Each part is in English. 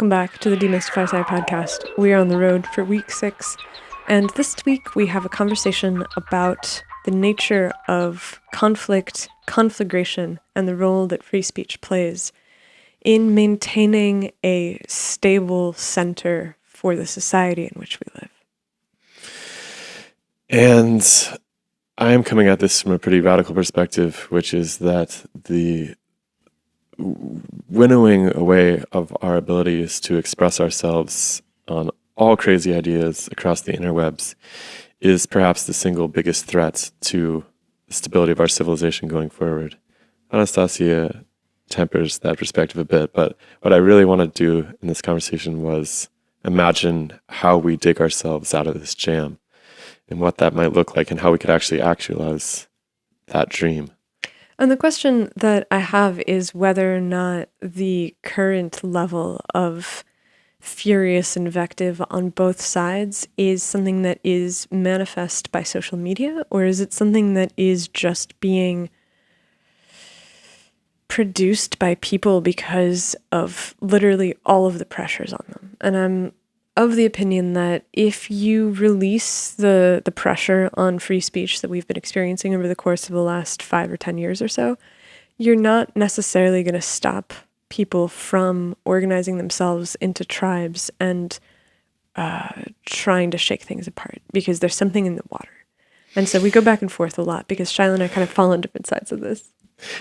Welcome back to the Demystify Sci podcast. We are on the road for week 6, and this week we have a conversation about the nature of conflict, conflagration, and the role that free speech plays in maintaining a stable center for the society in which we live. And I am coming at this from a pretty radical perspective, which is that the winnowing away of our abilities to express ourselves on all crazy ideas across the interwebs is perhaps the single biggest threat to the stability of our civilization going forward. Nastia tempers that perspective a bit, but what I really want to do in this conversation was imagine how we dig ourselves out of this jam and what that might look like and how we could actually actualize that dream. And the question that I have is whether or not the current level of furious invective on both sides is something that is manifest by social media, or is it something that is just being produced by people because of literally all of the pressures on them. And I'm of the opinion that if you release the pressure on free speech that we've been experiencing over the course of the last 5 or 10 years or so, you're not necessarily going to stop people from organizing themselves into tribes and trying to shake things apart, because there's something in the water. And so we go back and forth a lot because Shilo and I kind of fall on different sides of this.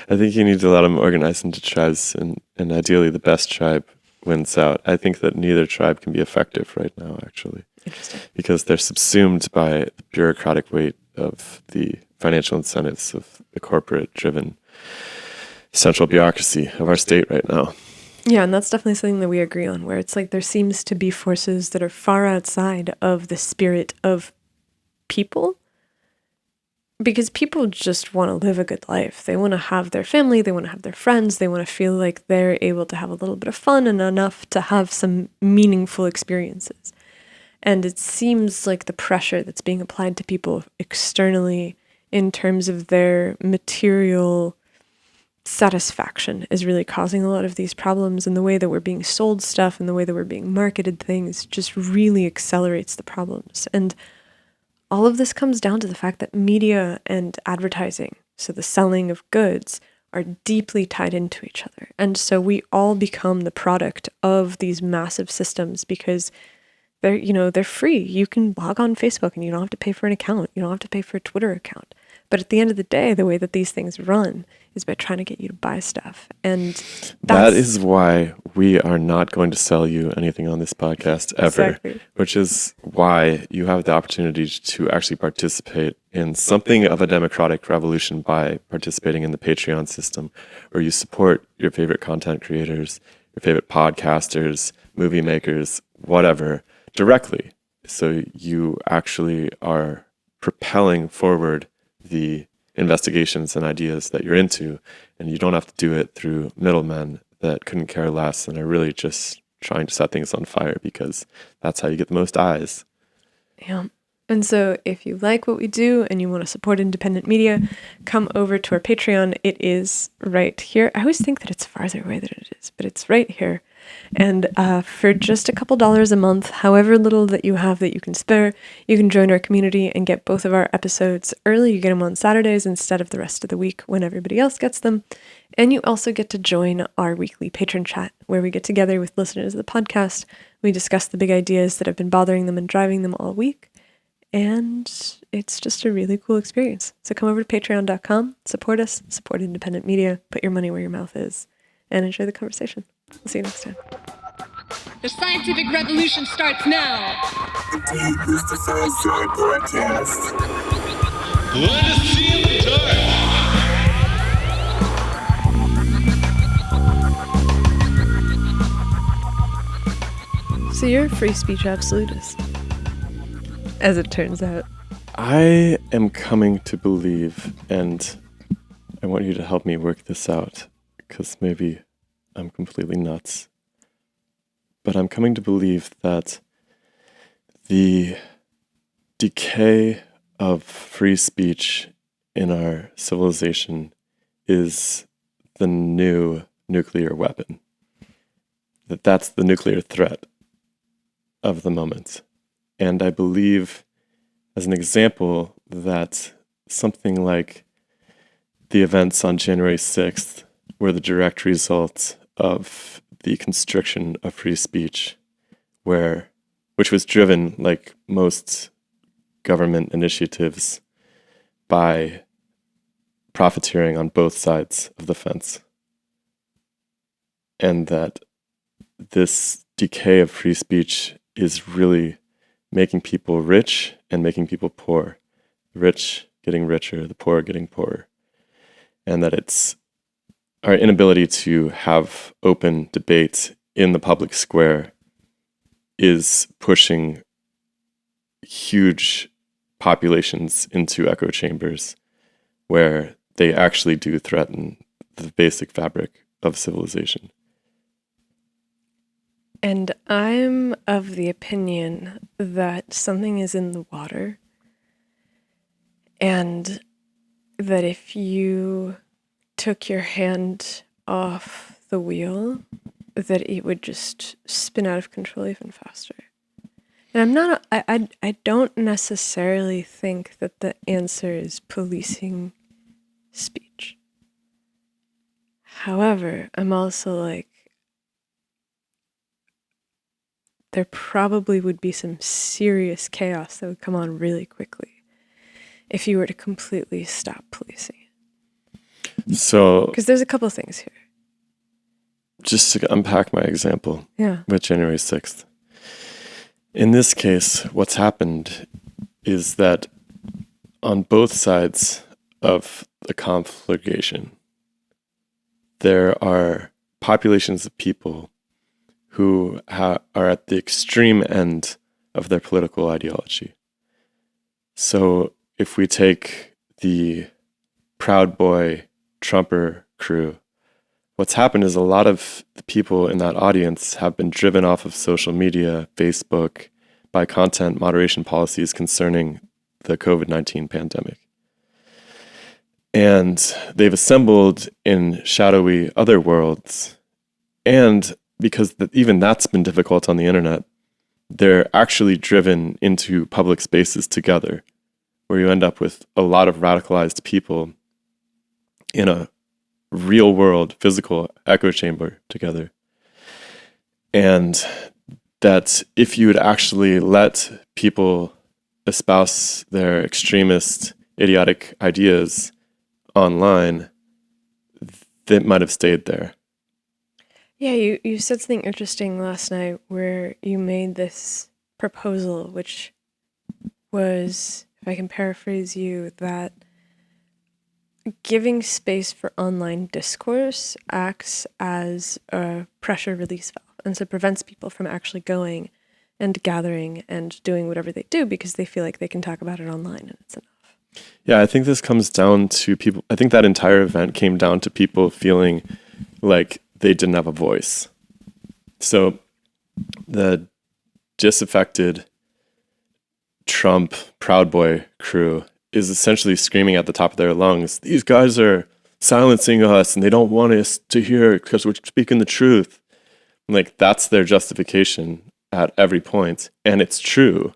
I think you need to let them organize into tribes, and ideally the best tribe wins out. I think that neither tribe can be effective right now, actually. Interesting. Because they're subsumed by the bureaucratic weight of the financial incentives of the corporate-driven central bureaucracy of our state right now. Yeah, and that's definitely something that we agree on, where it's like there seems to be forces that are far outside of the spirit of people, because people just want to live a good life. They want to have their family, they want to have their friends, they want to feel like they're able to have a little bit of fun and enough to have some meaningful experiences. And it seems like the pressure that's being applied to people externally in terms of their material satisfaction is really causing a lot of these problems, and the way that we're being sold stuff and the way that we're being marketed things just really accelerates the problems. And all of this comes down to the fact that media and advertising, so the selling of goods, are deeply tied into each other. And so we all become the product of these massive systems because they're free. You can log on Facebook and you don't have to pay for an account. You don't have to pay for a Twitter account. But at the end of the day, the way that these things run is by trying to get you to buy stuff. And that is why we are not going to sell you anything on this podcast ever, exactly. Which is why you have the opportunity to actually participate in something of a democratic revolution by participating in the Patreon system, where you support your favorite content creators, your favorite podcasters, movie makers, whatever, directly. So you actually are propelling forward the investigations and ideas that you're into, and you don't have to do it through middlemen that couldn't care less and are really just trying to set things on fire, because that's how you get the most eyes. Yeah. And so if you like what we do and you want to support independent media, come over to our Patreon. It is right here. I always think that it's farther away than it is, but it's right here. And for just a couple dollars a month, however little that you have that you can spare, you can join our community and get both of our episodes early. You get them on Saturdays instead of the rest of the week when everybody else gets them. And you also get to join our weekly patron chat, where we get together with listeners of the podcast. We discuss the big ideas that have been bothering them and driving them all week. And it's just a really cool experience. So come over to patreon.com, support us, support independent media, put your money where your mouth is, and enjoy the conversation. We'll see you next time. The scientific revolution starts now. The Demystify Sci podcast. Let us see in the dark. So you're a free speech absolutist, as it turns out. I am coming to believe, and I want you to help me work this out, because maybe I'm completely nuts, but I'm coming to believe that the decay of free speech in our civilization is the new nuclear weapon. that that's the nuclear threat of the moment. And I believe, as an example, that something like the events on January 6th were the direct result of the constriction of free speech, which was driven, like most government initiatives, by profiteering on both sides of the fence. And that this decay of free speech is really making people rich and making people poor. The rich getting richer, the poor getting poorer. And that it's our inability to have open debate in the public square is pushing huge populations into echo chambers where they actually do threaten the basic fabric of civilization. And I'm of the opinion that something is in the water, and that if you took your hand off the wheel, that it would just spin out of control even faster. And I don't necessarily think that the answer is policing speech. However, I'm also like, there probably would be some serious chaos that would come on really quickly if you were to completely stop policing it. So, because there's a couple of things here. Just to unpack my example with January 6th. In this case, what's happened is that on both sides of the conflagration, there are populations of people who are at the extreme end of their political ideology. So if we take the Proud Boy Trumper crew, what's happened is a lot of the people in that audience have been driven off of social media, Facebook, by content moderation policies concerning the COVID-19 pandemic. And they've assembled in shadowy other worlds. And because even that's been difficult on the internet, they're actually driven into public spaces together, where you end up with a lot of radicalized people in a real world, physical echo chamber together. And that if you would actually let people espouse their extremist, idiotic ideas online, that might have stayed there. Yeah, you said something interesting last night where you made this proposal, which was, if I can paraphrase you, that giving space for online discourse acts as a pressure release valve, and so prevents people from actually going and gathering and doing whatever they do because they feel like they can talk about it online and it's enough. Yeah, I think this comes down to people. I think that entire event came down to people feeling like they didn't have a voice. So the disaffected Trump Proud Boy crew is essentially screaming at the top of their lungs, these guys are silencing us and they don't want us to hear because we're speaking the truth. Like, that's their justification at every point. And it's true.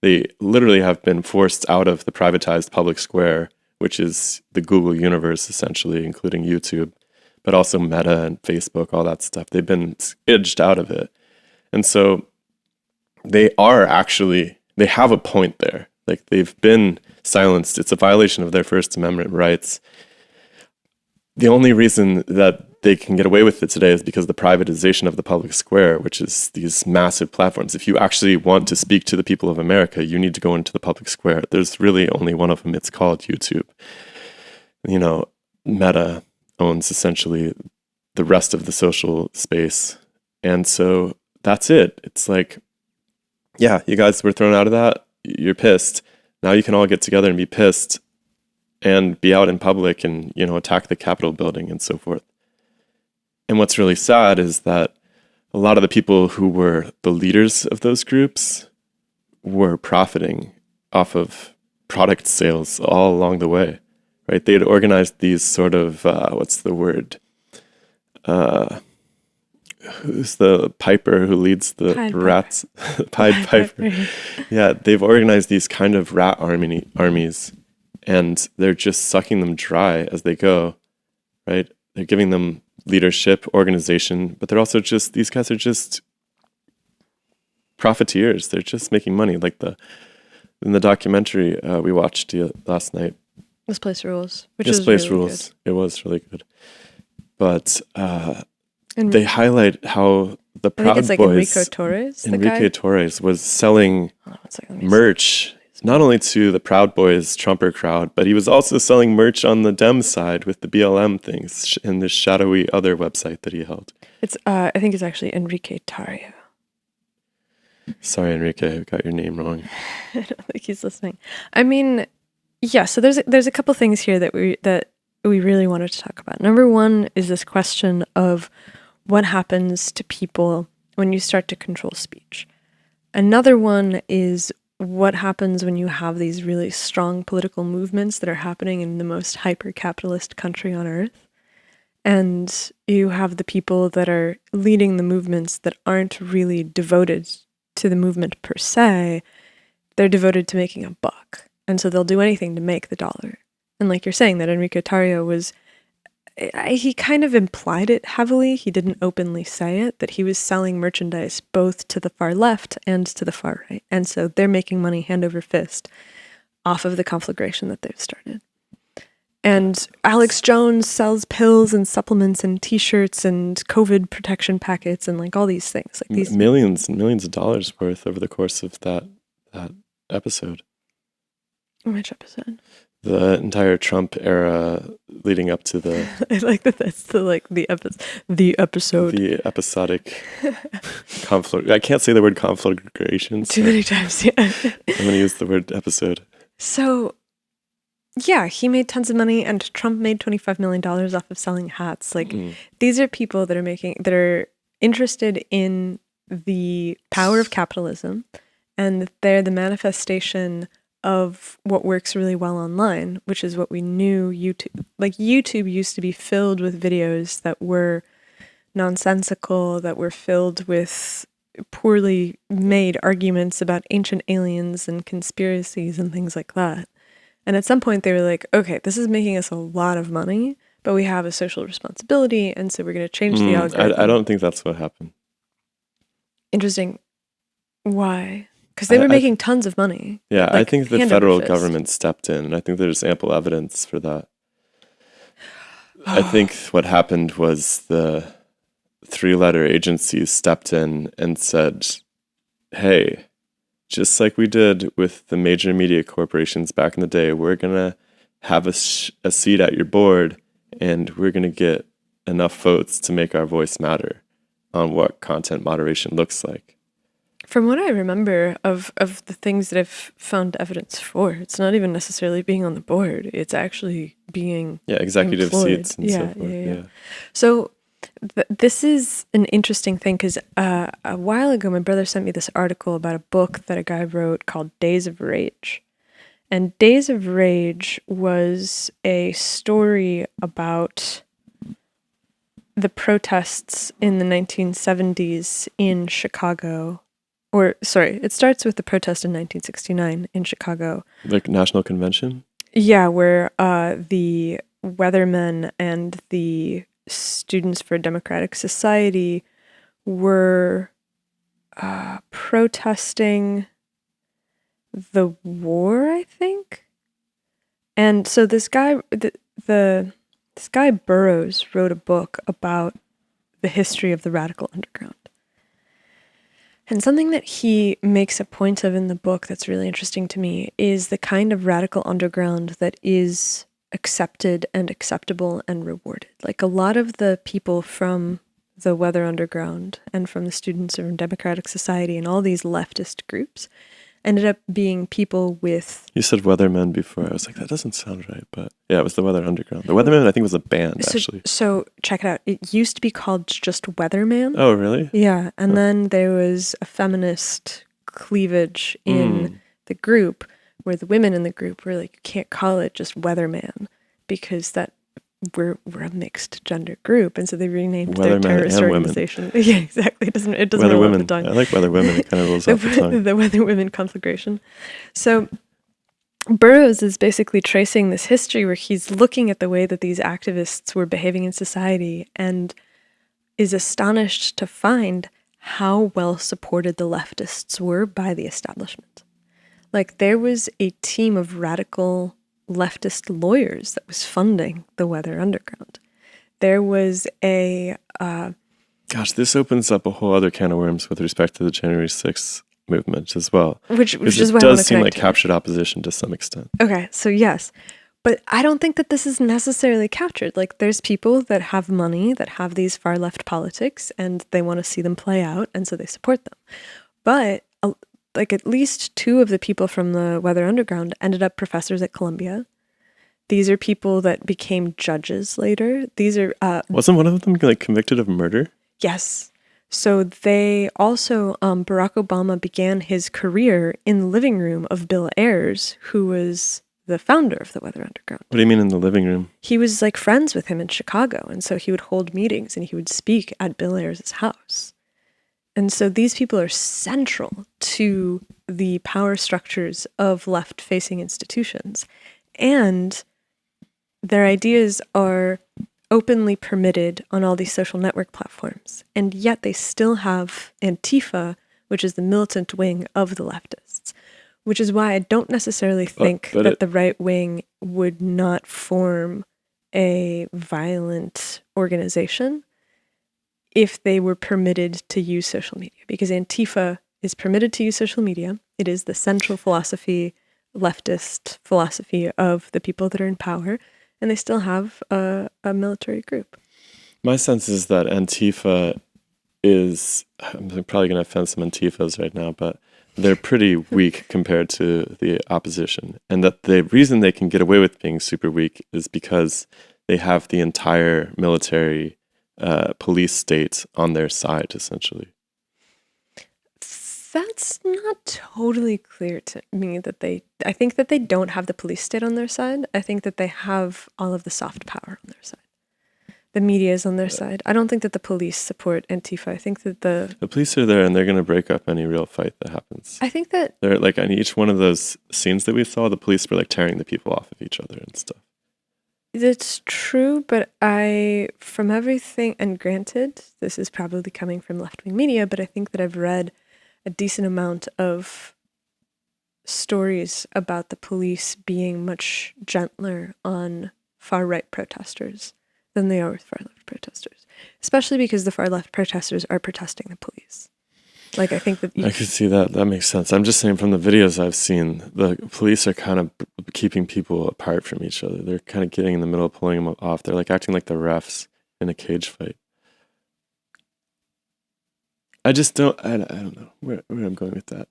They literally have been forced out of the privatized public square, which is the Google universe, essentially, including YouTube, but also Meta and Facebook, all that stuff. They've been edged out of it. And so they have a point there. Like, they've been silenced. It's a violation of their First Amendment rights. The only reason that they can get away with it today is because of the privatization of the public square, which is these massive platforms. If you actually want to speak to the people of America, you need to go into the public square. There's really only one of them. It's called YouTube. You know, Meta owns essentially the rest of the social space. And so that's it. It's like, yeah, you guys were thrown out of that. You're pissed. Now you can all get together and be pissed and be out in public and, you know, attack the Capitol building and so forth. And what's really sad is that a lot of the people who were the leaders of those groups were profiting off of product sales all along the way, right? They had organized these sort of, who's the piper who leads the Pied Piper. rats? Pied Piper. Yeah, they've organized these kind of rat armies, and they're just sucking them dry as they go, right? They're giving them leadership, organization, but they're also just, these guys are just profiteers. They're just making money. Like in the documentary we watched last night, This Place Rules, which This is Place really Rules. It was really good. But good. And they highlight how the I think Proud it's like Boys, Enrico Torres, the Enrique guy. Torres, was selling Oh, one second, let me merch not only to the Proud Boys Trumper crowd, but he was also selling merch on the Dem side with the BLM things in this shadowy other website that he held. see. It's I think it's actually Enrique Tarrio. Sorry, Enrique, I got your name wrong. I don't think he's listening. I mean, yeah. So there's a couple things here that we really wanted to talk about. Number one is this question of what happens to people when you start to control speech. Another one is what happens when you have these really strong political movements that are happening in the most hyper-capitalist country on earth. And you have the people that are leading the movements that aren't really devoted to the movement per se. They're devoted to making a buck. And so they'll do anything to make the dollar. And like you're saying, that Enrique Tarrio was, he kind of implied it heavily. He didn't openly say it, that he was selling merchandise both to the far left and to the far right. And so they're making money hand over fist off of the conflagration that they've started. And Alex Jones sells pills and supplements and T-shirts and COVID protection packets and like all these things, like these Millions and millions of dollars worth over the course of that episode. Which episode? The entire Trump era leading up to the I like that. That's the episode. the episodic conflict. I can't say the word conflagration. Too So many times. Yeah. I'm going to use the word episode. So, yeah, he made tons of money, and Trump made $25 million off of selling hats. Like, these are people that are interested in the power of capitalism, and they're the manifestation of what works really well online, which is what we knew YouTube. Like, YouTube used to be filled with videos that were nonsensical, that were filled with poorly made arguments about ancient aliens and conspiracies and things like that. And at some point they were like, okay, this is making us a lot of money, but we have a social responsibility, and so we're going to change the algorithm. I don't think that's what happened. Interesting. Why? Because they were making tons of money. Yeah, like, I think the hand over federal fist. government stepped in, and I think there's ample evidence for that. I think what happened was the three-letter agencies stepped in and said, hey, just like we did with the major media corporations back in the day, we're going to have a seat at your board, and we're going to get enough votes to make our voice matter on what content moderation looks like. From what I remember of the things that I've found evidence for, it's not even necessarily being on the board. It's actually being executive employed. seats and so forth. Yeah. So this is an interesting thing because a while ago, my brother sent me this article about a book that a guy wrote called Days of Rage. And Days of Rage was a story about the protests in the 1970s in Chicago. Or, sorry, it starts with the protest in 1969 in Chicago. Like National Convention? Yeah, where the weathermen and the Students for a Democratic Society were protesting the war, I think. And so this guy, this guy Burroughs wrote a book about the history of the radical underground. And something that he makes a point of in the book that's really interesting to me is the kind of radical underground that is accepted and acceptable and rewarded. Like a lot of the people from the Weather Underground and from the Students of Democratic Society and all these leftist groups ended up being people with... You said Weathermen before. I was like, that doesn't sound right. But yeah, it was the Weather Underground. The Weathermen, I think, was a band, actually. So check it out. It used to be called just Weatherman. Oh, really? Yeah. And then there was a feminist cleavage in the group where the women in the group were like, you can't call it just Weatherman because that we're a mixed gender group, and so they renamed their Weathermen terrorist and women. organization. Yeah, exactly. It doesn't Weather roll off the women. tongue. I like weather women. It kind of rolls off the tongue. The weather women conflagration. So Burroughs is basically tracing this history where he's looking at the way that these activists were behaving in society and is astonished to find how well supported the leftists were by the establishment. Like, there was a team of radical leftist lawyers that was funding the Weather Underground. There was a... Gosh, this opens up a whole other can of worms with respect to the January 6th movement as well. Which is it why I want does to seem like connect to it. captured opposition to some extent. Okay, so yes. But I don't think that this is necessarily captured. Like, there's people that have money, that have these far left politics, and they want to see them play out, and so they support them. But like, at least two of the people from the Weather Underground ended up professors at Columbia. These are people that became judges later. These are Wasn't one of them like convicted of murder? yes. So they also, Barack Obama began his career in the living room of Bill Ayers, who was the founder of the Weather Underground. What do you mean in the living room? He was like friends with him in Chicago, and so he would hold meetings and he would speak at Bill Ayers' house. And so these people are central to the power structures of left-facing institutions. And their ideas are openly permitted on all these social network platforms. And yet they still have Antifa, which is the militant wing of the leftists, which is why I don't necessarily think that the right wing would not form a violent organization if they were permitted to use social media, because Antifa is permitted to use social media. It is the central philosophy, leftist philosophy of the people that are in power, and they still have a military group. My sense is that Antifa is, I'm probably going to offend some Antifas right now, but they're pretty weak compared to the opposition. And that the reason they can get away with being super weak is because they have the entire military police state on their side, essentially. That's not totally clear to me I think that they don't have the police state on their side. I think that they have all of the soft power on their side. The media is on their side. I don't think that the police support Antifa. I think that the police are there and they're going to break up any real fight that happens. I think that they're like on each one of those scenes that we saw, the police were like tearing the people off of each other and stuff. it's true, but from everything, and granted, this is probably coming from left-wing media, but I think that I've read a decent amount of stories about the police being much gentler on far-right protesters than they are with far-left protesters, especially because the far-left protesters are protesting the police. Like, I think that I could see that. That makes sense. I'm just saying from the videos I've seen, the police are kind of keeping people apart from each other. They're kind of getting in the middle, pulling them off. They're like acting like the refs in a cage fight. I just don't, I don't know where I'm going with that.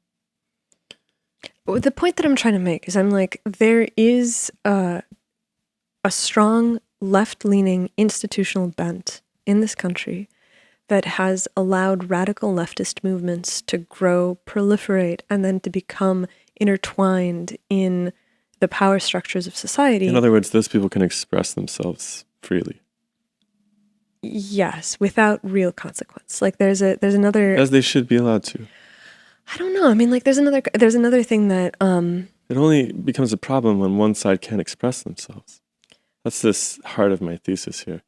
the point that I'm trying to make is I'm like, there is a strong left-leaning institutional bent in this country that has allowed radical leftist movements to grow, proliferate, and then to become intertwined in the power structures of society. In other words, those people can express themselves freely. Yes, without real consequence. Like there's another, as they should be allowed to. I don't know. I mean, like there's another thing that it only becomes a problem when one side can't express themselves. That's this heart of my thesis here.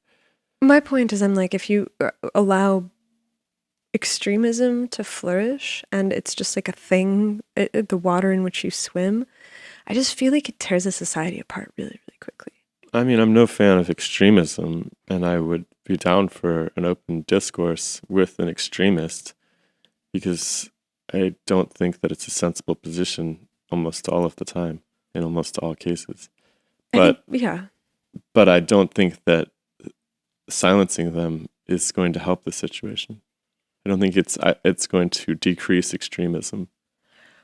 My point is, I'm like, if you allow extremism to flourish and it's just like a thing, the water in which you swim, I just feel like it tears a society apart really, really quickly. I mean, I'm no fan of extremism, and I would be down for an open discourse with an extremist because I don't think that it's a sensible position almost all of the time, in almost all cases. But But I don't think that silencing them is going to help the situation. I don't think it's going to decrease extremism.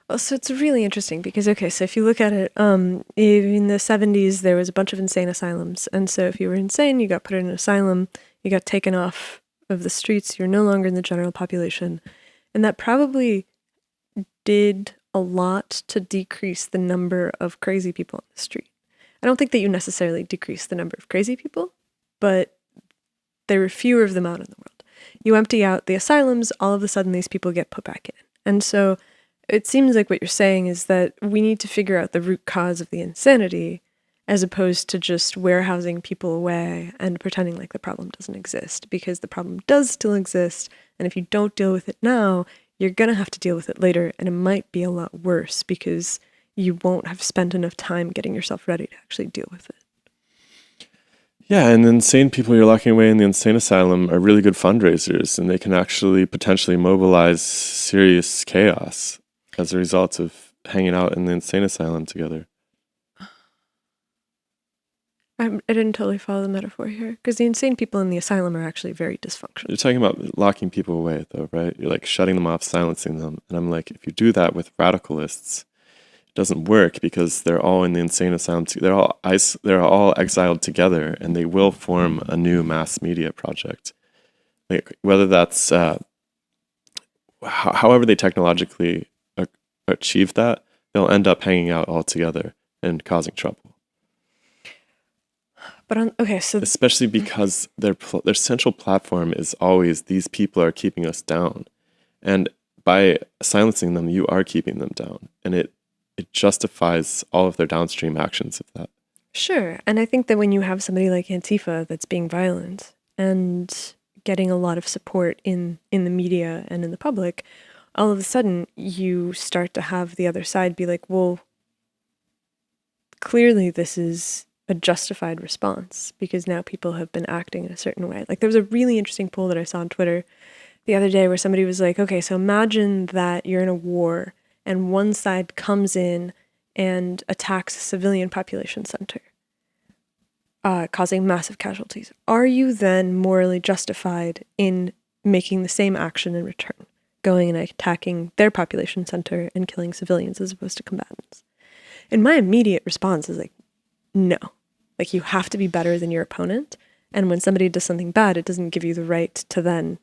Well, so it's really interesting because, okay, so if you look at it, in the 70s, there was a bunch of insane asylums. And so if you were insane, you got put in an asylum, you got taken off of the streets, you're no longer in the general population. And that probably did a lot to decrease the number of crazy people on the street. I don't think that you necessarily decrease the number of crazy people, but there are fewer of them out in the world. You empty out the asylums, all of a sudden these people get put back in. And so it seems like what you're saying is that we need to figure out the root cause of the insanity as opposed to just warehousing people away and pretending like the problem doesn't exist, because the problem does still exist. And if you don't deal with it now, you're going to have to deal with it later. And it might be a lot worse because you won't have spent enough time getting yourself ready to actually deal with it. Yeah, and insane people you're locking away in the insane asylum are really good fundraisers, and they can actually potentially mobilize serious chaos as a result of hanging out in the insane asylum together. I didn't totally follow the metaphor here, because the insane people in the asylum are actually very dysfunctional. You're talking about locking people away, though, right? You're like shutting them off, silencing them. And I'm like, if you do that with radicalists, it doesn't work because they're all in the insane asylum. They're all exiled together, and they will form a new mass media project. Like whether that's however they technologically achieve that, they'll end up hanging out all together and causing trouble. But especially because their central platform is always these people are keeping us down, and by silencing them, you are keeping them down, and it justifies all of their downstream actions of that. Sure, and I think that when you have somebody like Antifa that's being violent and getting a lot of support in the media and in the public, all of a sudden you start to have the other side be like, well, clearly this is a justified response because now people have been acting in a certain way. Like there was a really interesting poll that I saw on Twitter the other day where somebody was like, okay, so imagine that you're in a war and one side comes in and attacks a civilian population center, causing massive casualties. Are you then morally justified in making the same action in return, going and attacking their population center and killing civilians as opposed to combatants? And my immediate response is like, no. Like, you have to be better than your opponent. And when somebody does something bad, it doesn't give you the right to then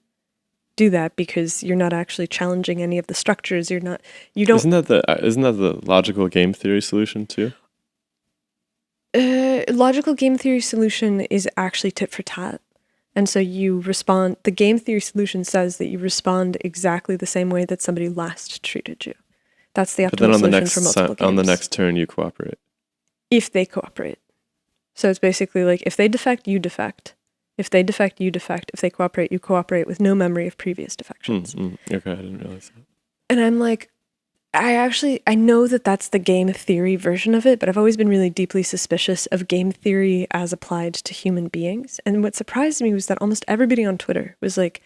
do that because you're not actually challenging any of the structures. You don't. Isn't that the logical game theory solution too? Logical game theory solution is actually tit for tat. And so you respond, the game theory solution says that you respond exactly the same way that somebody last treated you. That's the optimal solution for multiple games. On the next turn, you cooperate. If they cooperate. So it's basically like, if they defect, you defect. If they defect, you defect. If they cooperate, you cooperate with no memory of previous defections. Okay, I didn't realize that. And I'm like, I know that that's the game theory version of it, but I've always been really deeply suspicious of game theory as applied to human beings. And what surprised me was that almost everybody on Twitter was like,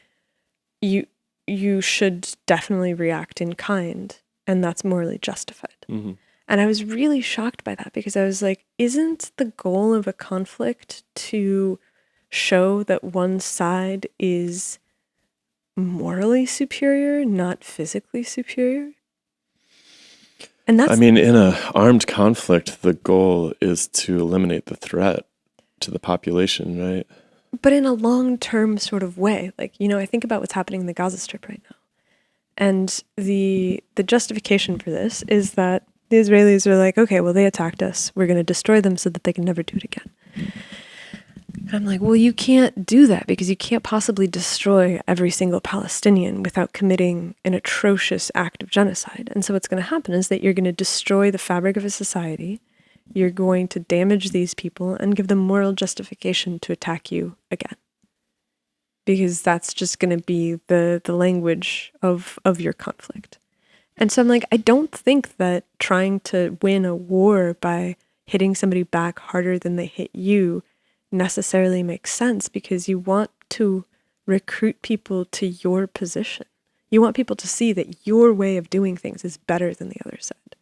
you should definitely react in kind, and that's morally justified. Mm-hmm. And I was really shocked by that because I was like, isn't the goal of a conflict to show that one side is morally superior, not physically superior? And that's, in an armed conflict, the goal is to eliminate the threat to the population, right? But in a long-term sort of way. Like, I think about what's happening in the Gaza Strip right now. And the justification for this is that the Israelis are like, okay, well, they attacked us. We're going to destroy them so that they can never do it again. And I'm like, well, you can't do that because you can't possibly destroy every single Palestinian without committing an atrocious act of genocide. And so what's going to happen is that you're going to destroy the fabric of a society. You're going to damage these people and give them moral justification to attack you again. Because that's just going to be the language of your conflict. And so I'm like, I don't think that trying to win a war by hitting somebody back harder than they hit you necessarily makes sense because you want to recruit people to your position. You want people to see that your way of doing things is better than the other side.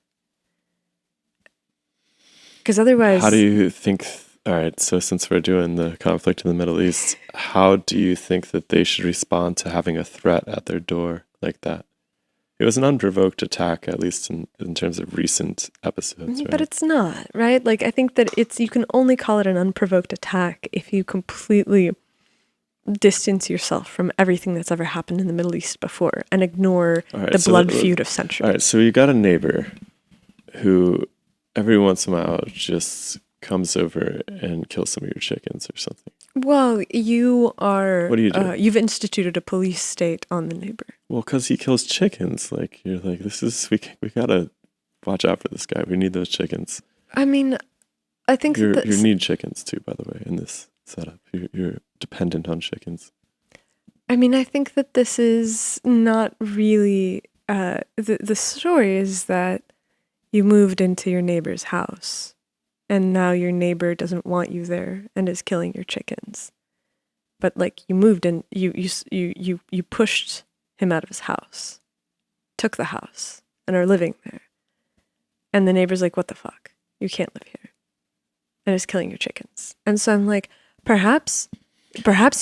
Because otherwise... How do you think... All right, so since we're doing the conflict in the Middle East, how do you think that they should respond to having a threat at their door like that? It was an unprovoked attack, at least in terms of recent episodes, right? But it's not, right? Like, I think that you can only call it an unprovoked attack if you completely distance yourself from everything that's ever happened in the Middle East before and ignore the blood feud of centuries. All right, so you got a neighbor who every once in a while just comes over and kills some of your chickens or something. Well, you are. What do you do? You've instituted a police state on the neighbor. Well, because he kills chickens. Like, you're like, we gotta watch out for this guy. We need those chickens. I mean, I think You that need chickens too, by the way, in this setup. You're dependent on chickens. I mean, I think that this is not really. The story is that you moved into your neighbor's house, and now your neighbor doesn't want you there and is killing your chickens. But like, you moved in, you pushed him out of his house, took the house, and are living there. And the neighbor's like, "What the fuck? You can't live here," and is killing your chickens. And so I'm like, perhaps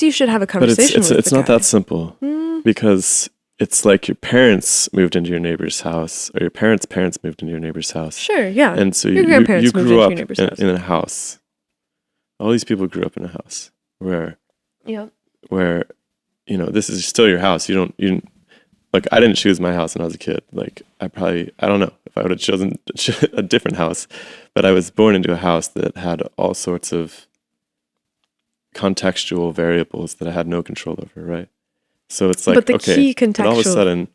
you should have a conversation. But it's not that simple, because it's like your parents moved into your neighbor's house, or your parents' parents moved into your neighbor's house. Sure, yeah. And so your you grandparents moved grew into up your neighbor's house. in a house. All these people grew up in a house where, this is still your house. You didn't, like, I didn't choose my house when I was a kid. Like, I don't know if I would have chosen a different house, but I was born into a house that had all sorts of contextual variables that I had no control over, right? So it's like, but the okay, key but all of a contextual. sudden,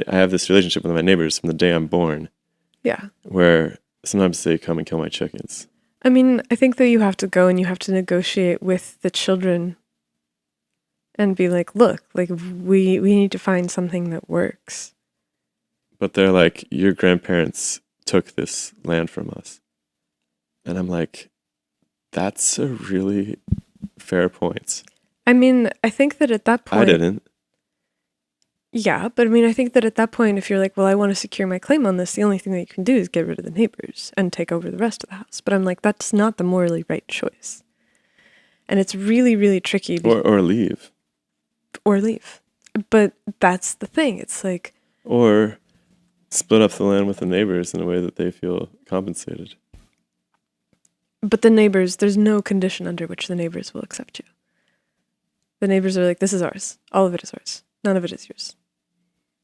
I have this relationship with my neighbors from the day I'm born, Yeah. where sometimes they come and kill my chickens. I mean, I think that you have to go and you have to negotiate with the children and be like, look, like, we need to find something that works. But they're like, your grandparents took this land from us. And I'm like, that's a really fair point. I mean, I think that at that point... I didn't. Yeah, but I mean, I think that at that point, if you're like, well, I want to secure my claim on this, the only thing that you can do is get rid of the neighbors and take over the rest of the house. But I'm like, that's not the morally right choice. And it's really, really tricky. Or leave. Or leave. But that's the thing. It's like... Or split up the land with the neighbors in a way that they feel compensated. But the neighbors, there's no condition under which the neighbors will accept you. The neighbors are like, this is ours. All of it is ours. None of it is yours.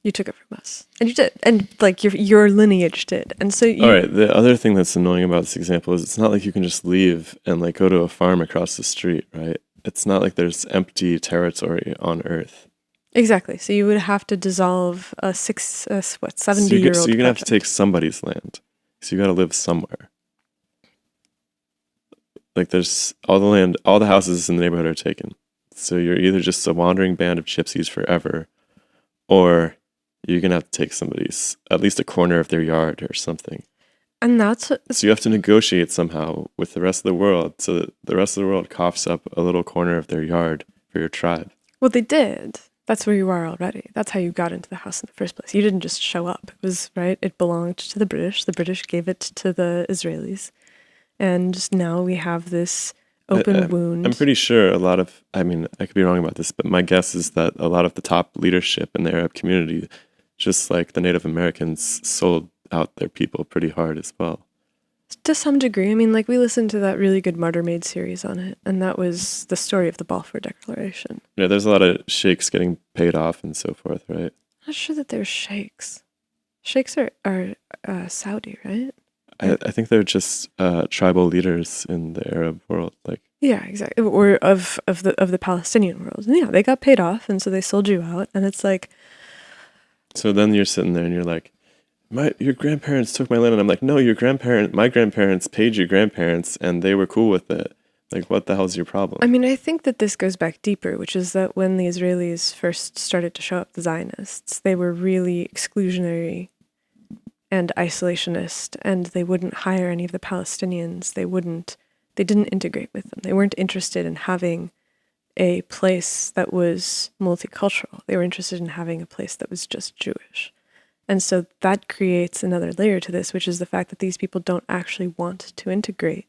You took it from us. And you did. And like your lineage did. And so you... All right. The other thing that's annoying about this example is it's not like you can just leave and like go to a farm across the street, right? It's not like there's empty territory on Earth. Exactly. So you would have to dissolve a 70-year-old So you're going to have to project. take somebody's land. So you got to live somewhere. Like, there's all the land, all the houses in the neighborhood are taken. So you're either just a wandering band of gypsies forever, or you're going to have to take somebody's, at least a corner of their yard or something. And that's... So you have to negotiate somehow with the rest of the world, so that the rest of the world coughs up a little corner of their yard for your tribe. Well, they did. That's where you are already. That's how you got into the house in the first place. You didn't just show up. It was, right? It belonged to the British. The British gave it to the Israelis. And now we have this open wound. I'm pretty sure I could be wrong about this, but my guess is that a lot of the top leadership in the Arab community, just like the Native Americans, sold out their people pretty hard as well. To some degree. I mean, like, we listened to that really good Martyr Made series on it, and that was the story of the Balfour Declaration. Yeah, there's a lot of sheikhs getting paid off and so forth, right? I'm not sure that they're sheikhs. Sheikhs are Saudi, right? I think they're just tribal leaders in the Arab world, like. Yeah, exactly. Or of the Palestinian world. And yeah, they got paid off, and so they sold you out, and it's like. So then you're sitting there and you're like, your grandparents took my land, and I'm like, no, my grandparents paid your grandparents, and they were cool with it. Like, what the hell's your problem? I mean, I think that this goes back deeper, which is that when the Israelis first started to show up, the Zionists, they were really exclusionary and isolationist, and they wouldn't hire any of the Palestinians. They didn't integrate with them. They weren't interested in having a place that was multicultural. They were interested in having a place that was just Jewish. And so that creates another layer to this, which is the fact that these people don't actually want to integrate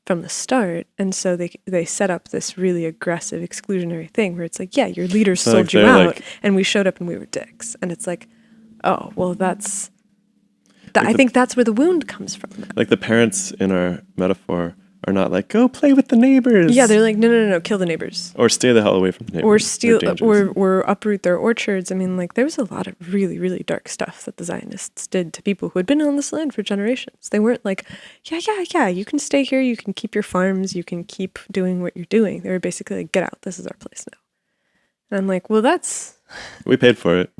from the start. And so they set up this really aggressive exclusionary thing where it's like, yeah, your leaders So, sold like, you they're out, like- and we showed up and we were dicks. And it's like, oh, well, I think that's where the wound comes from. Like, the parents in our metaphor are not like, go play with the neighbors. Yeah, they're like, no, kill the neighbors. Or stay the hell away from the neighbors. Or steal, They're dangerous. or uproot their orchards. I mean, like, there was a lot of really, really dark stuff that the Zionists did to people who had been on this land for generations. They weren't like, yeah, you can stay here, you can keep your farms, you can keep doing what you're doing. They were basically like, get out, this is our place now. And I'm like, well, that's... We paid for it.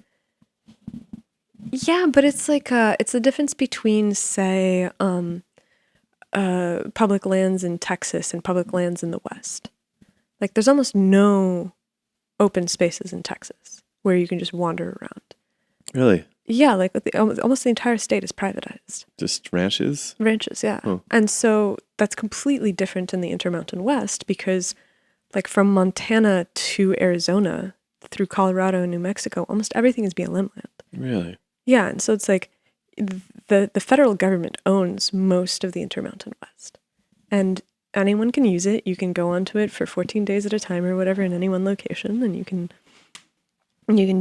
Yeah, but it's like, it's the difference between, say, public lands in Texas and public lands in the West. Like, there's almost no open spaces in Texas where you can just wander around. Really? Yeah, like almost the entire state is privatized. Just ranches? Ranches, yeah. Oh. And so that's completely different in the Intermountain West because, like, from Montana to Arizona through Colorado and New Mexico, almost everything is BLM land. Really? Yeah, and so it's like the federal government owns most of the Intermountain West. And anyone can use it. You can go onto it for 14 days at a time or whatever in any one location, and you can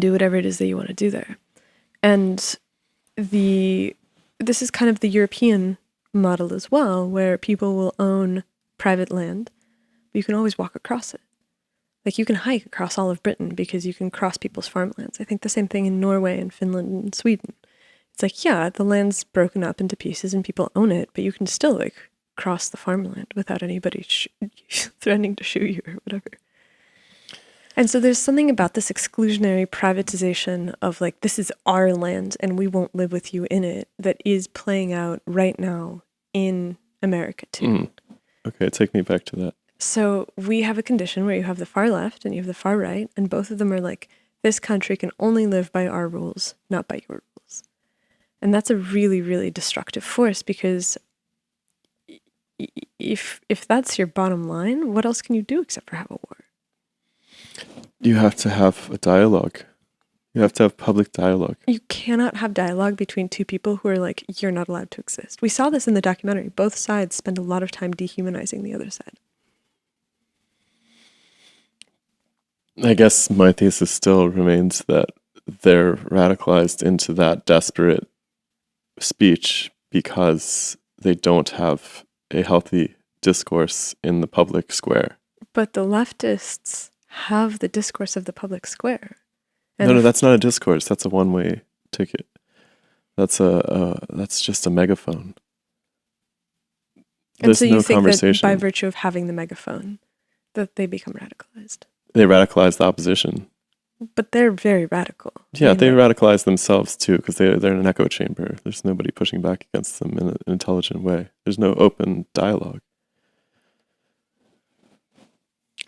do whatever it is that you want to do there. And this is kind of the European model as well, where people will own private land, but you can always walk across it. Like, you can hike across all of Britain because you can cross people's farmlands. I think the same thing in Norway and Finland and Sweden. It's like, yeah, the land's broken up into pieces and people own it, but you can still, like, cross the farmland without anybody threatening to shoot you or whatever. And so there's something about this exclusionary privatization of, like, this is our land and we won't live with you in it that is playing out right now in America too. Okay, take me back to that. So we have a condition where you have the far left and you have the far right, and both of them are like, this country can only live by our rules, not by your rules. And that's a really, really destructive force because if that's your bottom line, what else can you do except for have a war? You have to have a dialogue. You have to have public dialogue. You cannot have dialogue between two people who are like, you're not allowed to exist. We saw this in the documentary. Both sides spend a lot of time dehumanizing the other side. I guess my thesis still remains that they're radicalized into that desperate speech because they don't have a healthy discourse in the public square. But the leftists have the discourse of the public square. And No, that's not a discourse. That's a one-way ticket. That's just a megaphone. And There's so you no think conversation. that by virtue of having the megaphone, that they become radicalized. They radicalize the opposition. But they're very radical. Yeah, I mean, they radicalize themselves too because they're in an echo chamber. There's nobody pushing back against them in an intelligent way. There's no open dialogue.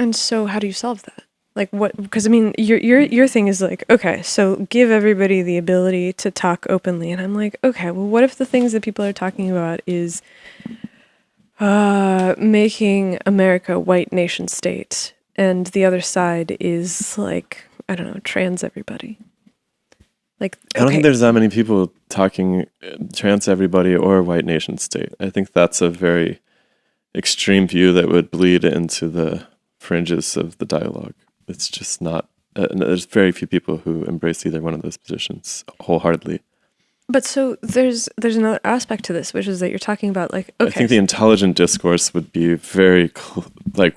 And so how do you solve that? Like what? Because I mean, your thing is like, okay, so give everybody the ability to talk openly, and I'm like, okay, well, what if the things that people are talking about is making America a white nation state, and the other side is like, I don't know, trans everybody. Like, okay. I don't think there's that many people talking trans everybody or white nation state. I think that's a very extreme view that would bleed into the fringes of the dialogue. It's just not, there's very few people who embrace either one of those positions wholeheartedly. But so there's another aspect to this, which is that you're talking about like, okay. I think the intelligent discourse would be very,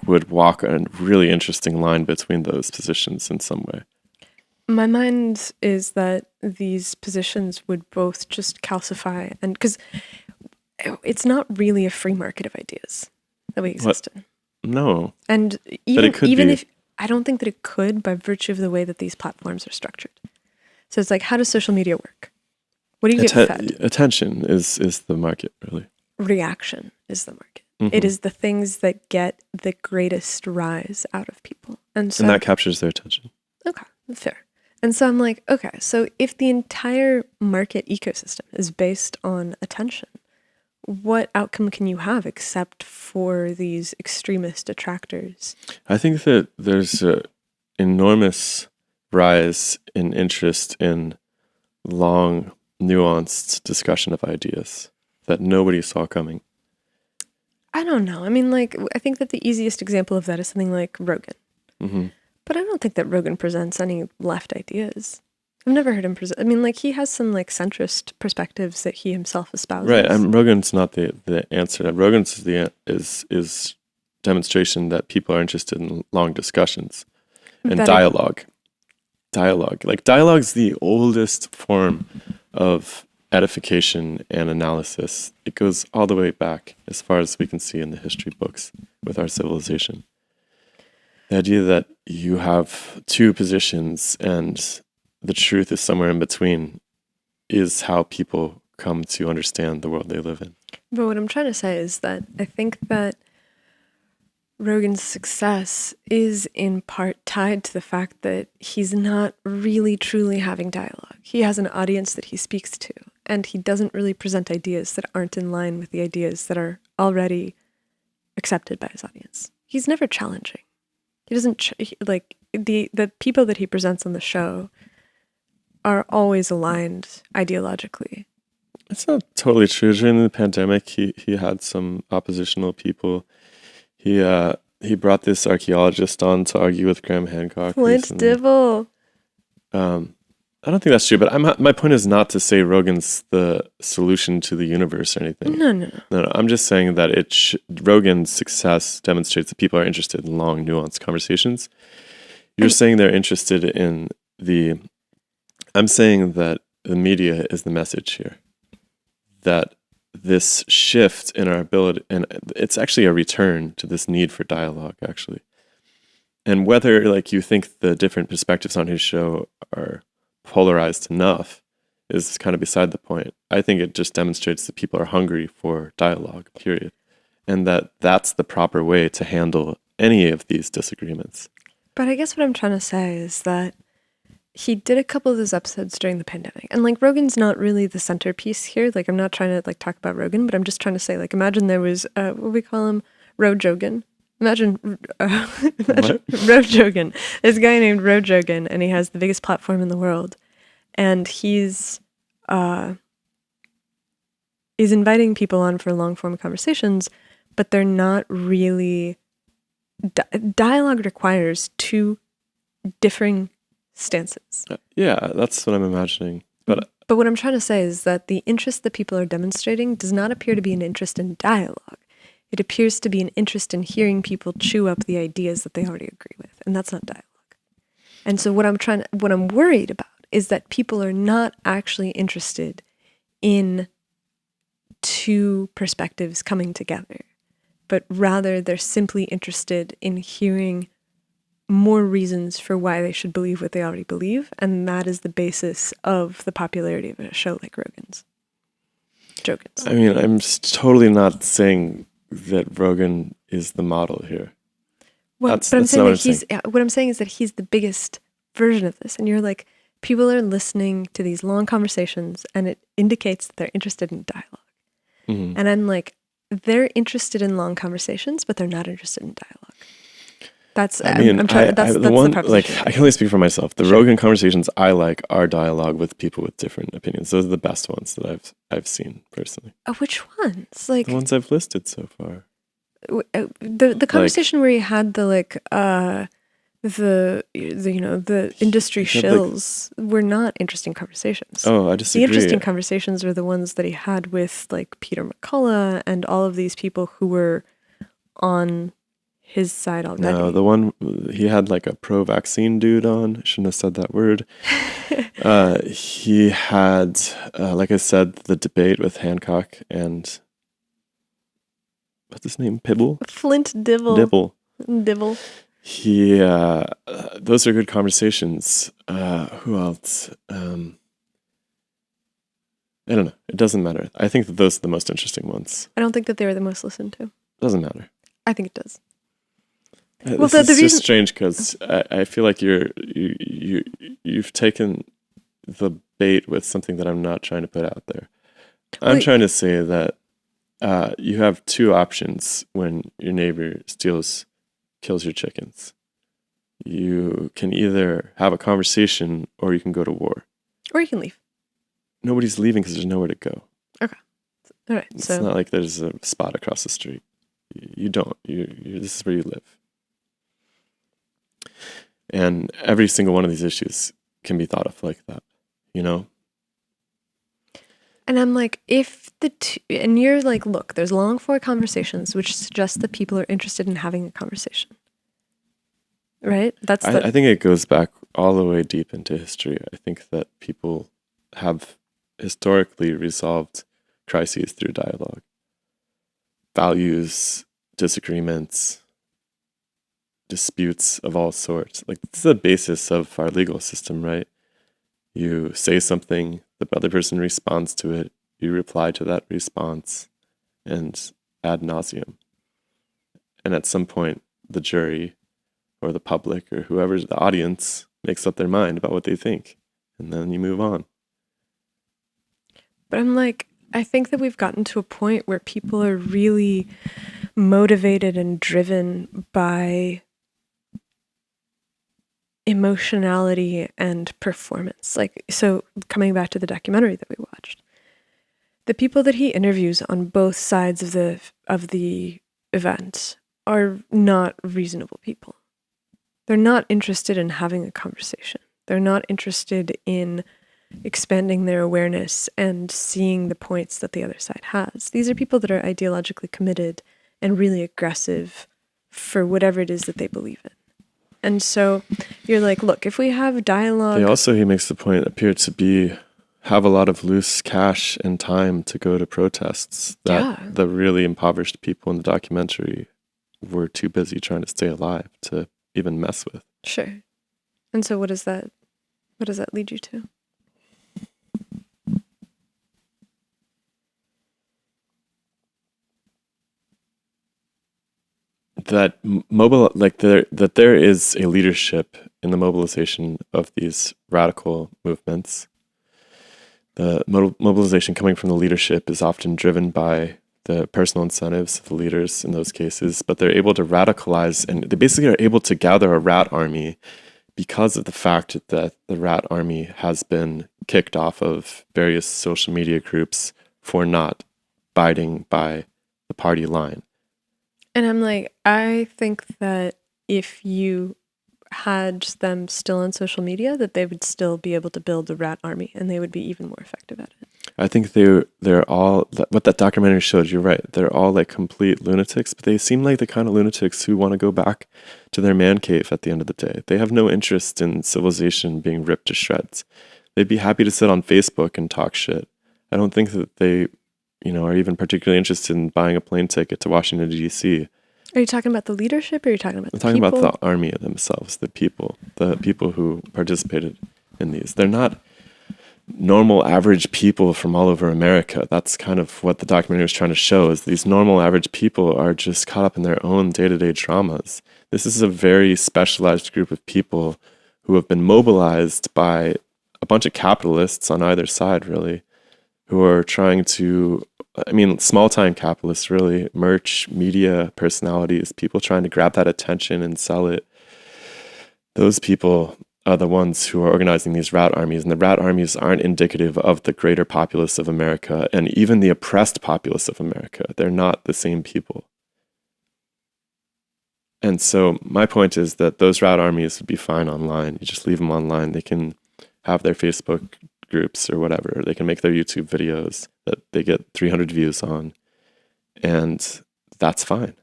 would walk a really interesting line between those positions in some way. My mind is that these positions would both just calcify, and because it's not really a free market of ideas that we exist in. No. And even if I don't think that it could by virtue of the way that these platforms are structured. So it's like, how does social media work? What do you get fed? Attention is the market, really. Reaction is the market. Mm-hmm. It is the things that get the greatest rise out of people. And that captures their attention. Okay, fair. And so I'm like, okay, so if the entire market ecosystem is based on attention, what outcome can you have except for these extremist detractors? I think that there's an enormous rise in interest in long, nuanced discussion of ideas that nobody saw coming. I don't know. I mean, like, I think that the easiest example of that is something like Rogan. Mm-hmm. But I don't think that Rogan presents any left ideas. I've never heard him present. I mean, like, he has some like centrist perspectives that he himself espouses. Right. Rogan's not the answer. Rogan's is demonstration that people are interested in long discussions and That dialogue. Like, dialogue's the oldest form of edification and analysis. It goes all the way back as far as we can see in the history books with our civilization. The idea that you have two positions and the truth is somewhere in between is how people come to understand the world they live in. But what I'm trying to say is that I think that Rogan's success is in part tied to the fact that he's not really truly having dialogue. He has an audience that he speaks to, and he doesn't really present ideas that aren't in line with the ideas that are already accepted by his audience. He's never challenging. He doesn't like the people that he presents on the show are always aligned ideologically. It's not totally true. During the pandemic, he had some oppositional people. He brought this archaeologist on to argue with Graham Hancock. Flint Dibble. I don't think that's true, but my point is not to say Rogan's the solution to the universe or anything. No. I'm just saying that Rogan's success demonstrates that people are interested in long, nuanced conversations. You're saying they're interested in I'm saying that the media is the message here. That this shift in our ability, and it's actually a return to this need for dialogue, actually. And whether like you think the different perspectives on his show are polarized enough is kind of beside the point. I think it just demonstrates that people are hungry for dialogue, period. And that's the proper way to handle any of these disagreements. But I guess what I'm trying to say is that he did a couple of those episodes during the pandemic. And like Rogan's not really the centerpiece here. Like I'm not trying to like talk about Rogan, but I'm just trying to say like imagine there was what we call him? Rojogan. Imagine Rojogan. There's a guy named Rojogan and he has the biggest platform in the world. And he's inviting people on for long form conversations, but they're not really dialogue requires two differing stances. Yeah, that's what I'm imagining. But what I'm trying to say is that the interest that people are demonstrating does not appear to be an interest in dialogue. It appears to be an interest in hearing people chew up the ideas that they already agree with, and that's not dialogue. And so what I'm worried about is that people are not actually interested in two perspectives coming together, but rather they're simply interested in hearing more reasons for why they should believe what they already believe, and that is the basis of the popularity of a show like Rogan's. I mean, I'm totally not saying that Rogan is the model here. Well, but I'm saying that what I'm saying is that he's the biggest version of this, and you're like, people are listening to these long conversations, and it indicates that they're interested in dialogue. Mm-hmm. And I'm like, they're interested in long conversations, but they're not interested in dialogue. That's I mean, that's the one. Like, I can only speak for myself. The Rogan conversations I like are dialogue with people with different opinions. Those are the best ones that I've seen personally. Which ones? Like the ones I've listed so far. The conversation where he had the industry shills were not interesting conversations. Oh, I disagree. The interesting conversations were the ones that he had with like Peter McCullough and all of these people who were on his side already. No, the one he had like a pro-vaccine dude on. I shouldn't have said that word. He had, like I said, the debate with Hancock and what's his name? Flint Dibble. Dibble. Those are good conversations. Who else? I don't know. It doesn't matter. I think that those are the most interesting ones. I don't think that they were the most listened to. Doesn't matter. I think it does. This is just strange because I feel like you've taken the bait with something that I'm not trying to put out there. I'm trying to say that you have two options when your neighbor kills your chickens. You can either have a conversation or you can go to war. Or you can leave. Nobody's leaving because there's nowhere to go. Okay. All right. It's not like there's a spot across the street. You don't. This is where you live. And every single one of these issues can be thought of like that. you know? And I'm like, if the two, and you're like, look, there's long form conversations, which suggest that people are interested in having a conversation. Right? That's I think it goes back all the way deep into history. I think that people have historically resolved crises through dialogue. Values, disagreements, disputes of all sorts. Like, this is the basis of our legal system, right? You say something, the other person responds to it, you reply to that response, and ad nauseum. And at some point, the jury or the public or whoever's the audience makes up their mind about what they think. And then you move on. But I'm like, I think that we've gotten to a point where people are really motivated and driven by emotionality and performance. Like, so coming back to the documentary that we watched, the people that he interviews on both sides of the event are not reasonable people. They're not interested in having a conversation. They're not interested in expanding their awareness and seeing the points that the other side has. These are people that are ideologically committed and really aggressive for whatever it is that they believe in. And so you're like, look, if we have dialogue... They also, he makes the point, appear to have a lot of loose cash and time to go to protests that the really impoverished people in the documentary were too busy trying to stay alive to even mess with. Sure. And so what does that lead you to? That there is a leadership in the mobilization of these radical movements. The mobilization coming from the leadership is often driven by the personal incentives of the leaders in those cases, but they're able to radicalize, and they basically are able to gather a rat army because of the fact that the rat army has been kicked off of various social media groups for not abiding by the party line. And I'm like, I think that if you had them still on social media, that they would still be able to build a rat army and they would be even more effective at it. I think they're all, what that documentary showed, you're right, they're all like complete lunatics, but they seem like the kind of lunatics who want to go back to their man cave at the end of the day. They have no interest in civilization being ripped to shreds. They'd be happy to sit on Facebook and talk shit. I don't think that they, are even particularly interested in buying a plane ticket to Washington, D.C. Are you talking about the leadership or are you talking about I'm the talking people? about the army themselves, the people who participated in these. They're not normal average people from all over America. That's kind of what the documentary was trying to show, is these normal average people are just caught up in their own day-to-day traumas. This is a very specialized group of people who have been mobilized by a bunch of capitalists on either side, really, who are trying to, small-time capitalists, really, merch, media personalities, people trying to grab that attention and sell it. Those people are the ones who are organizing these rat armies, and the rat armies aren't indicative of the greater populace of America and even the oppressed populace of America. They're not the same people. And so my point is that those rat armies would be fine online. You just leave them online. They can have their Facebook groups or whatever. They can make their YouTube videos that they get 300 views on, and that's fine.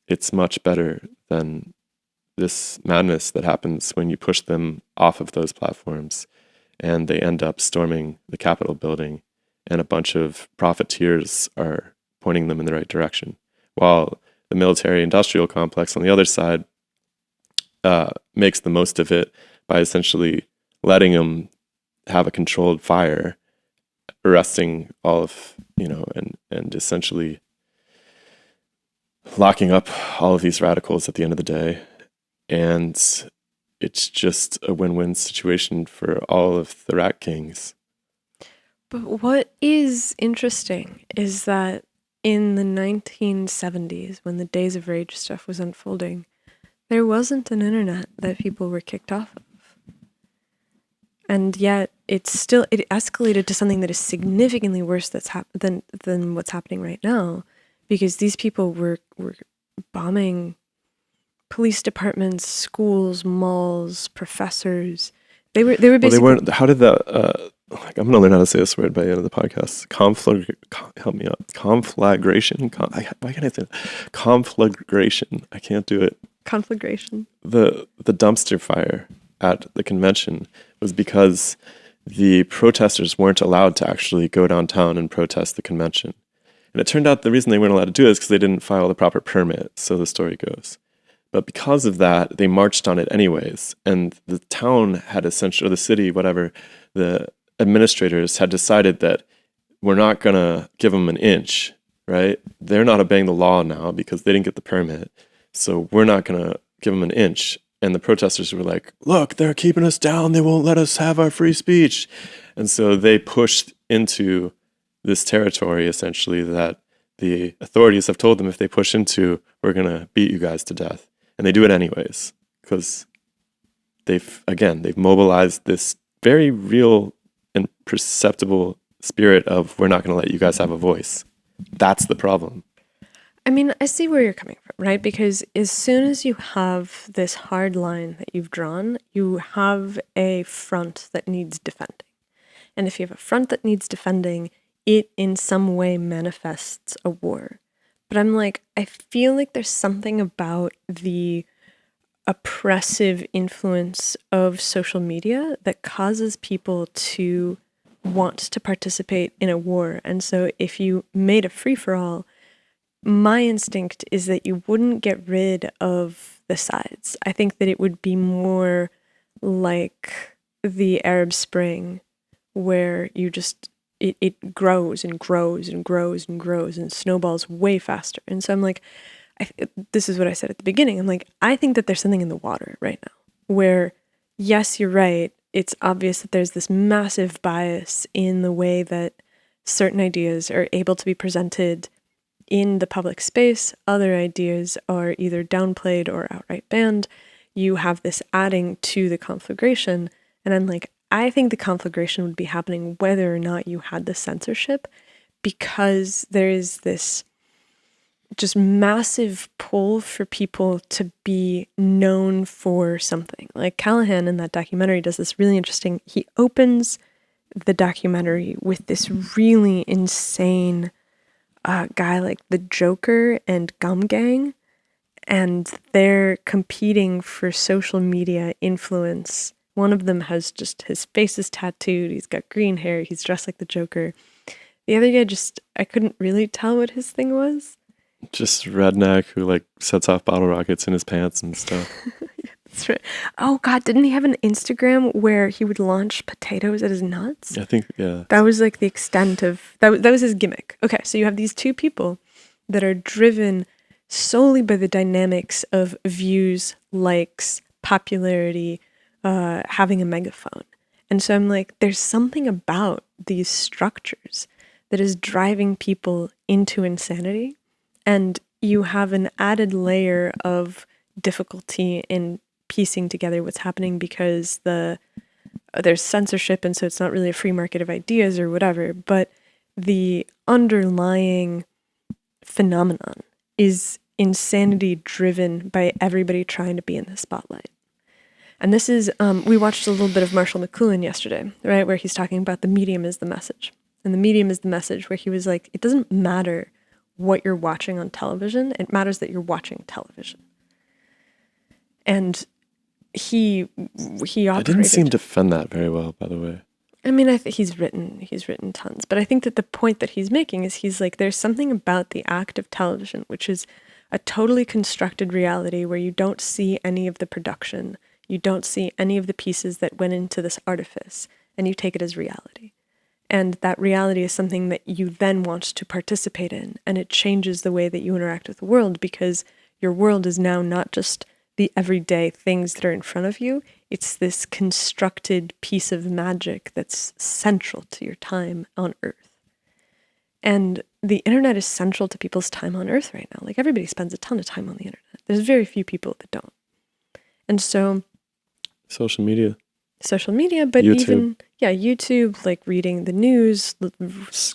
It's much better than this madness that happens when you push them off of those platforms and they end up storming the Capitol building and a bunch of profiteers are pointing them in the right direction, while the military-industrial complex on the other side makes the most of it by essentially letting them have a controlled fire, arresting all of, and essentially locking up all of these radicals at the end of the day. And it's just a win-win situation for all of the rat kings. But what is interesting is that in the 1970s, when the Days of Rage stuff was unfolding, there wasn't an internet that people were kicked off of. And yet it escalated to something that is significantly worse than what's happening right now, because these people were bombing police departments, schools, malls, professors. They were Well, basically they weren't. How did that? Like, I'm gonna learn how to say this word by the end of the podcast. Help me out. Conflagration. Why can't I say that? Conflagration? I can't do it. conflagration. The dumpster fire at the convention was because the protesters weren't allowed to actually go downtown and protest the convention. And it turned out the reason they weren't allowed to do it is because they didn't file the proper permit, so the story goes. But because of that, they marched on it anyways. And the town had essentially, or the city, whatever, the administrators had decided that we're not going to give them an inch, right? They're not obeying the law now because they didn't get the permit. So we're not going to give them an inch. And the protesters were like, look, they're keeping us down. They won't let us have our free speech. And so they pushed into this territory, essentially, that the authorities have told them if they push into, we're going to beat you guys to death. And they do it anyways, because they've mobilized this very real and perceptible spirit of, we're not going to let you guys have a voice. That's the problem. I mean, I see where you're coming from, right? Because as soon as you have this hard line that you've drawn, you have a front that needs defending. And if you have a front that needs defending, it in some way manifests a war. But I'm like, I feel like there's something about the oppressive influence of social media that causes people to want to participate in a war. And so if you made a free-for-all, my instinct is that you wouldn't get rid of the sides. I think that it would be more like the Arab Spring, where you just, it grows and grows and grows and grows and snowballs way faster. And so I'm like, this is what I said at the beginning. I'm like, I think that there's something in the water right now where, yes, you're right. It's obvious that there's this massive bias in the way that certain ideas are able to be presented in the public space. Other ideas are either downplayed or outright banned. You have this adding to the conflagration. And I'm like, I think the conflagration would be happening whether or not you had the censorship, because there is this just massive pull for people to be known for something. Like Callaghan in that documentary does this really interesting, he opens the documentary with this really insane guy like the Joker and Gum Gang, and they're competing for social media influence. One of them has just, his face is tattooed, he's got green hair, he's dressed like the Joker. The other guy just, I couldn't really tell what his thing was. Just redneck who like sets off bottle rockets in his pants and stuff. That's right. Oh God, didn't he have an Instagram where he would launch potatoes at his nuts? I think, yeah. That was like the extent of, that was his gimmick. Okay, so you have these two people that are driven solely by the dynamics of views, likes, popularity, having a megaphone. And so I'm like, there's something about these structures that is driving people into insanity. And you have an added layer of difficulty in piecing together what's happening because there's censorship, and so it's not really a free market of ideas or whatever, but the underlying phenomenon is insanity driven by everybody trying to be in the spotlight. And this is, we watched a little bit of Marshall McLuhan yesterday, right, where he's talking about the medium is the message. And the medium is the message, where he was like, it doesn't matter what you're watching on television, it matters that you're watching television. And he operated. I didn't see him defend that very well, by the way. I mean, I think he's written tons, but I think that the point that he's making is he's like, there's something about the act of television, which is a totally constructed reality where you don't see any of the production, you don't see any of the pieces that went into this artifice, and you take it as reality. And that reality is something that you then want to participate in, and it changes the way that you interact with the world, because your world is now not just the everyday things that are in front of you, it's this constructed piece of magic that's central to your time on Earth. And the internet is central to people's time on Earth right now. Like, everybody spends a ton of time on the internet. There's very few people that don't. And so social media, but YouTube. even, YouTube, like reading the news,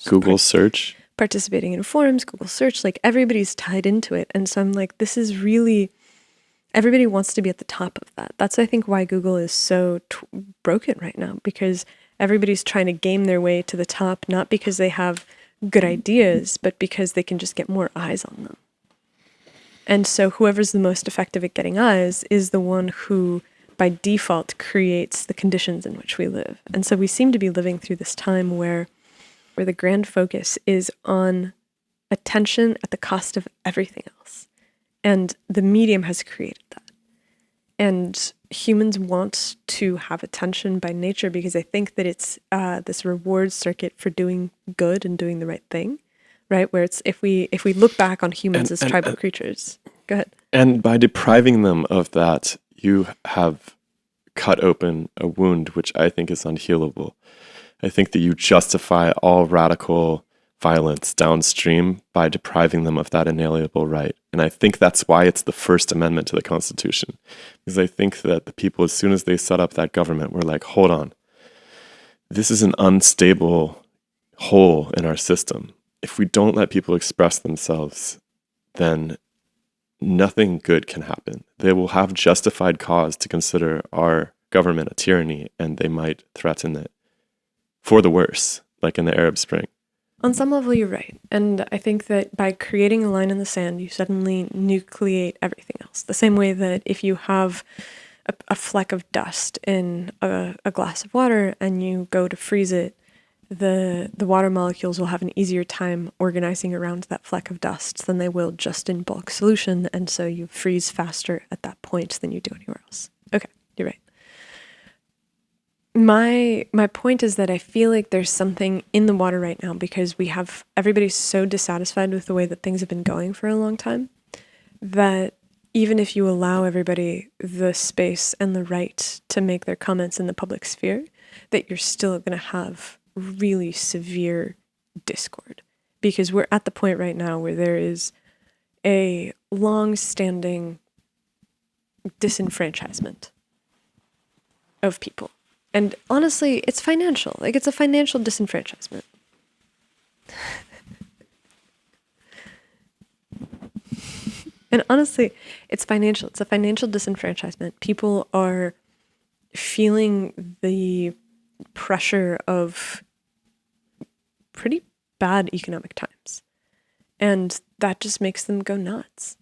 Google search, participating in forums, Google search, like everybody's tied into it. And so I'm like, this is really, Everybody wants to be at the top of that. That's, I think, why Google is so broken right now, because everybody's trying to game their way to the top, not because they have good ideas, but because they can just get more eyes on them. And so whoever's the most effective at getting eyes is the one who, by default, creates the conditions in which we live. And so we seem to be living through this time where the grand focus is on attention at the cost of everything else. And the medium has created that. And humans want to have attention by nature because they think that it's this reward circuit for doing good and doing the right thing, right? Where it's if we look back on humans as tribal creatures. Go ahead. And by depriving them of that, you have cut open a wound which I think is unhealable. I think that you justify all radical violence downstream by depriving them of that inalienable right. And I think that's why it's the First Amendment to the Constitution. Because I think that the people, as soon as they set up that government, were like, hold on, this is an unstable hole in our system. If we don't let people express themselves, then nothing good can happen. They will have justified cause to consider our government a tyranny, and they might threaten it for the worse, like in the Arab Spring. On some level, you're right. And I think that by creating a line in the sand, you suddenly nucleate everything else. The same way that if you have a fleck of dust in a glass of water and you go to freeze it, the water molecules will have an easier time organizing around that fleck of dust than they will just in bulk solution. And so you freeze faster at that point than you do anywhere else. Okay, you're right. My point is that I feel like there's something in the water right now because everybody's so dissatisfied with the way that things have been going for a long time that even if you allow everybody the space and the right to make their comments in the public sphere, that you're still going to have really severe discord. Because we're at the point right now where there is a long-standing disenfranchisement of people. And honestly, it's financial. Like, it's a financial disenfranchisement. And honestly, it's financial. It's a financial disenfranchisement. People are feeling the pressure of pretty bad economic times. And that just makes them go nuts.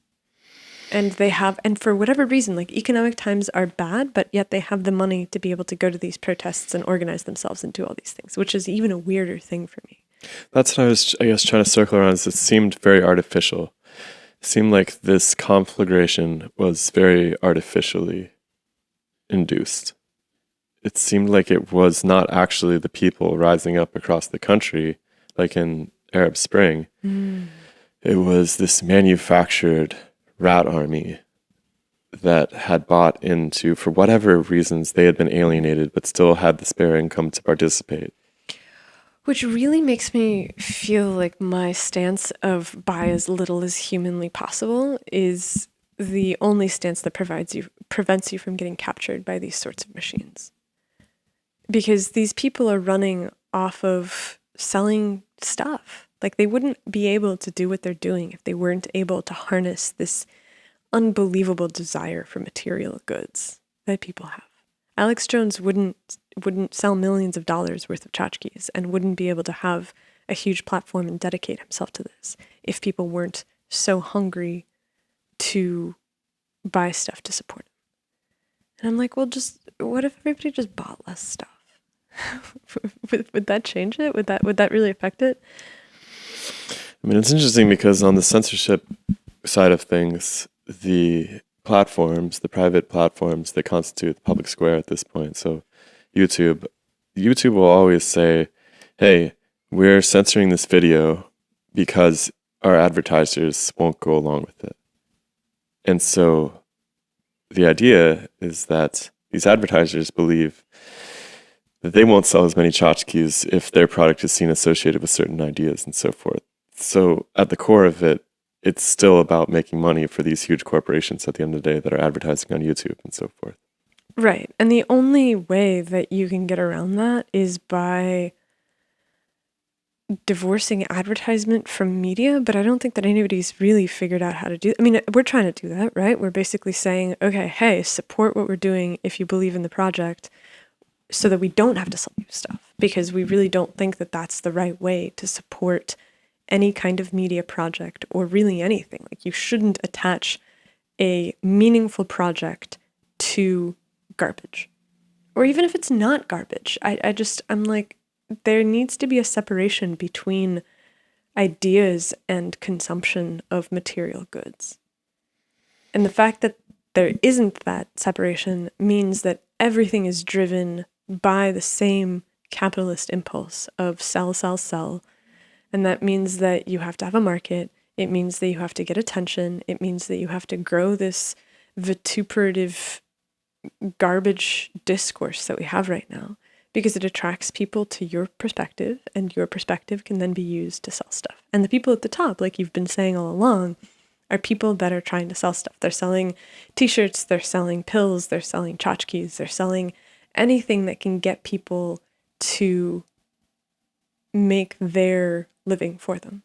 And for whatever reason, like, economic times are bad, but yet they have the money to be able to go to these protests and organize themselves and do all these things, which is even a weirder thing for me. That's what I was, I guess, trying to circle around. Is it seemed very artificial. It seemed like this conflagration was very artificially induced. It seemed like it was not actually the people rising up across the country, like in Arab Spring. It was this manufactured rat army that had bought into, for whatever reasons, they had been alienated, but still had the spare income to participate. Which really makes me feel like my stance of buy as little as humanly possible is the only stance that prevents you from getting captured by these sorts of machines. Because these people are running off of selling stuff. Like, they wouldn't be able to do what they're doing if they weren't able to harness this unbelievable desire for material goods that people have. Alex Jones wouldn't sell millions of dollars worth of tchotchkes and wouldn't be able to have a huge platform and dedicate himself to this if people weren't so hungry to buy stuff to support him. And I'm like, well, what if everybody just bought less stuff? Would that change it? Would that really affect it? I mean, it's interesting because on the censorship side of things, the private platforms that constitute the public square at this point, so YouTube will always say, hey, we're censoring this video because our advertisers won't go along with it. And so the idea is that these advertisers believe that they won't sell as many tchotchkes if their product is seen associated with certain ideas and so forth. So at the core of it, it's still about making money for these huge corporations at the end of the day that are advertising on YouTube and so forth. Right. And the only way that you can get around that is by divorcing advertisement from media, but I don't think that anybody's really figured out how to do. I mean, we're trying to do that, right? We're basically saying, okay, hey, support what we're doing if you believe in the project, so that we don't have to sell you stuff, because we really don't think that that's the right way to support any kind of media project or really anything. Like, you shouldn't attach a meaningful project to garbage, or even if it's not garbage. I'm like, there needs to be a separation between ideas and consumption of material goods. And the fact that there isn't that separation means that everything is driven by the same capitalist impulse of sell, sell, sell. And that means that you have to have a market. It means that you have to get attention. It means that you have to grow this vituperative garbage discourse that we have right now, because it attracts people to your perspective, and your perspective can then be used to sell stuff. And the people at the top, like you've been saying all along, are people that are trying to sell stuff. They're selling t-shirts, they're selling pills, they're selling tchotchkes, they're selling anything that can get people to make their living for them.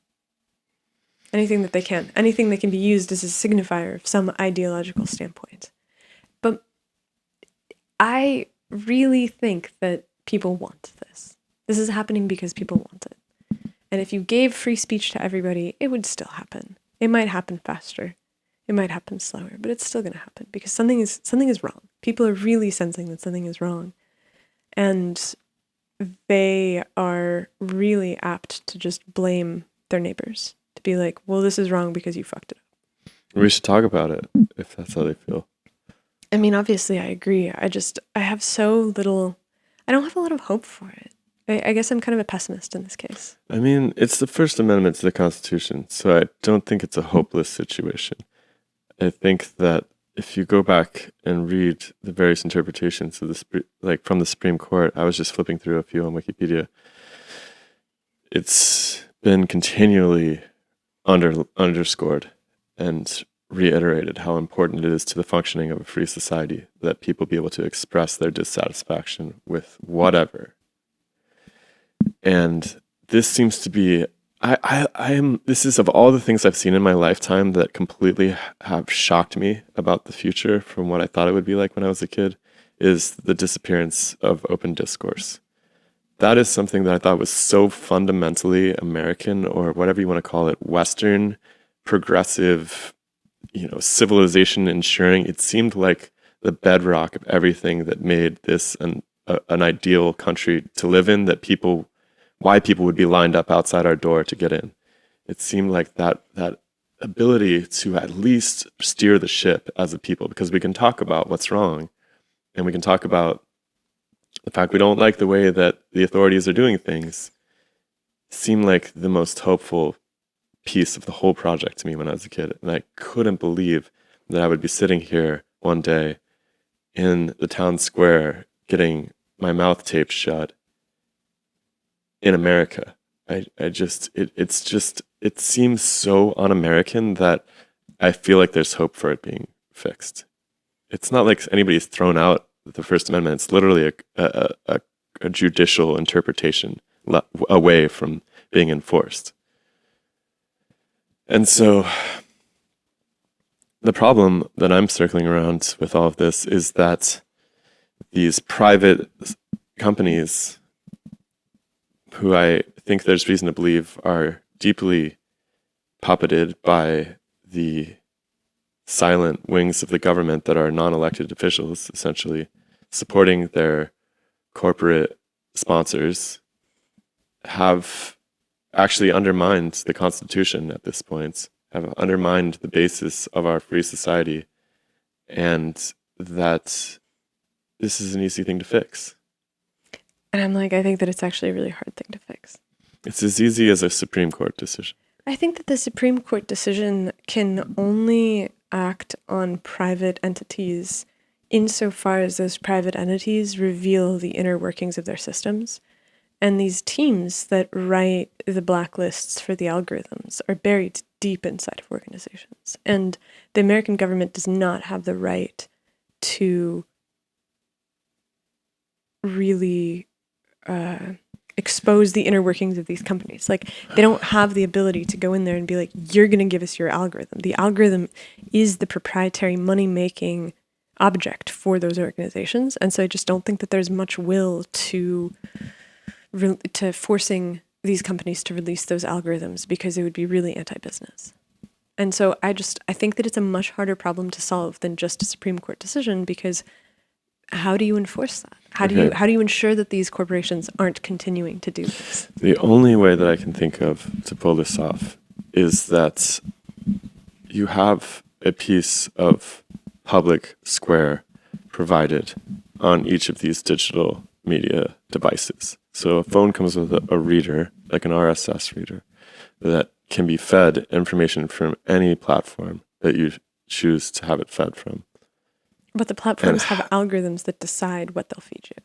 Anything that they can. Anything that can be used as a signifier of some ideological standpoint. But I really think that people want this. This is happening because people want it. And if you gave free speech to everybody, it would still happen. It might happen faster. It might happen slower, but it's still going to happen because something is wrong. People are really sensing that something is wrong. And they are really apt to just blame their neighbors, to be like, well, this is wrong because you fucked it up. We should talk about it if that's how they feel. I mean, obviously, I agree. I have so little, I don't have a lot of hope for it. I guess I'm kind of a pessimist in this case. I mean, it's the First Amendment to the Constitution, so I don't think it's a hopeless situation. I think that if you go back and read the various interpretations of from the Supreme Court, I was just flipping through a few on Wikipedia. It's been continually underscored and reiterated how important it is to the functioning of a free society that people be able to express their dissatisfaction with whatever. And this seems to be, this is of all the things I've seen in my lifetime that completely have shocked me about the future from what I thought it would be like when I was a kid, is the disappearance of open discourse. That is something that I thought was so fundamentally American, or whatever you want to call it, Western, progressive, civilization ensuring. It seemed like the bedrock of everything that made this an ideal country to live in, why people would be lined up outside our door to get in. It seemed like that ability to at least steer the ship as a people, because we can talk about what's wrong, and we can talk about the fact we don't like the way that the authorities are doing things, seemed like the most hopeful piece of the whole project to me when I was a kid. And I couldn't believe that I would be sitting here one day in the town square getting my mouth taped shut in America. It seems so un-American that I feel like there's hope for it being fixed. It's not like anybody's thrown out the First Amendment. It's literally a judicial interpretation away from being enforced. And so the problem that I'm circling around with all of this is that these private companies, who I think there's reason to believe are deeply puppeted by the silent wings of the government that are non-elected officials, essentially supporting their corporate sponsors, have actually undermined the Constitution at this point, have undermined the basis of our free society, and that this is an easy thing to fix. And I'm like, I think that it's actually a really hard thing to fix. It's as easy as a Supreme Court decision. I think that the Supreme Court decision can only act on private entities insofar as those private entities reveal the inner workings of their systems. And these teams that write the blacklists for the algorithms are buried deep inside of organizations. And the American government does not have the right to really expose the inner workings of these companies. Like, they don't have the ability to go in there and be like, you're going to give us your algorithm. The algorithm is the proprietary money-making object for those organizations. And so I just don't think that there's much will to forcing these companies to release those algorithms, because it would be really anti-business. And so I think that it's a much harder problem to solve than just a Supreme Court decision, because how do you enforce that? How do you ensure that these corporations aren't continuing to do this? The only way that I can think of to pull this off is that you have a piece of public square provided on each of these digital media devices. So a phone comes with a reader, like an RSS reader, that can be fed information from any platform that you choose to have it fed from. But the platforms have algorithms that decide what they'll feed you.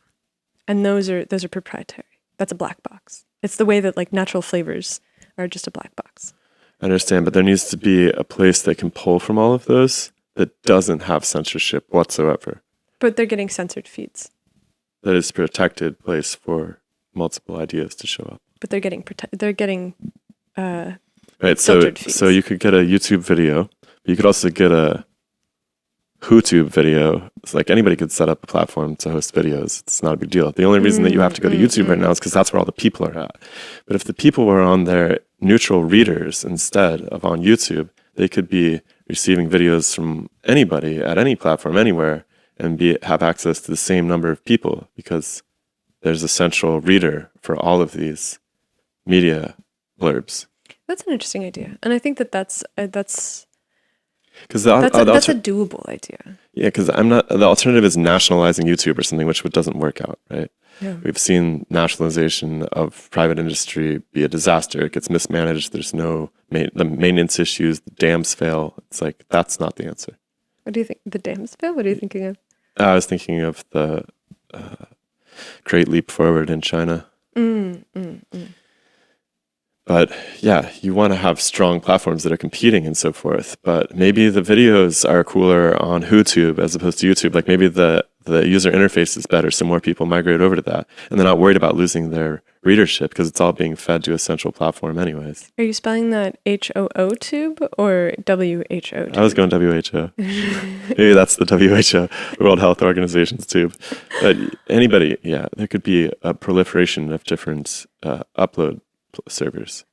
And those are proprietary. That's a black box. It's the way that like natural flavors are just a black box. I understand, but there needs to be a place that can pull from all of those that doesn't have censorship whatsoever. But they're getting censored feeds. That is a protected place for multiple ideas to show up. But they're getting right, filtered feeds. So you could get a YouTube video, but you could also get a YouTube video. It's like anybody could set up a platform to host videos. It's not a big deal. The only reason that you have to go to YouTube right now is because that's where all the people are at. But if the people were on their neutral readers instead of on YouTube, they could be receiving videos from anybody at any platform anywhere and have access to the same number of people, because there's a central reader for all of these media blurbs. That's an interesting idea, and I think that's a doable idea. Yeah, because the alternative is nationalizing YouTube or something, which doesn't work out, right? Yeah. We've seen nationalization of private industry be a disaster. It gets mismanaged. There's the maintenance issues. The dams fail. It's like, that's not the answer. What do you think? The dams fail? What are you thinking of? I was thinking of the Great Leap Forward in China. But yeah, you want to have strong platforms that are competing and so forth. But maybe the videos are cooler on YouTube as opposed to YouTube. Like maybe the user interface is better, so more people migrate over to that. And they're not worried about losing their readership because it's all being fed to a central platform anyways. Are you spelling that HOO tube or WHO tube? I was going WHO. Maybe that's the WHO, World Health Organization's tube. But anybody, yeah, there could be a proliferation of different upload servers.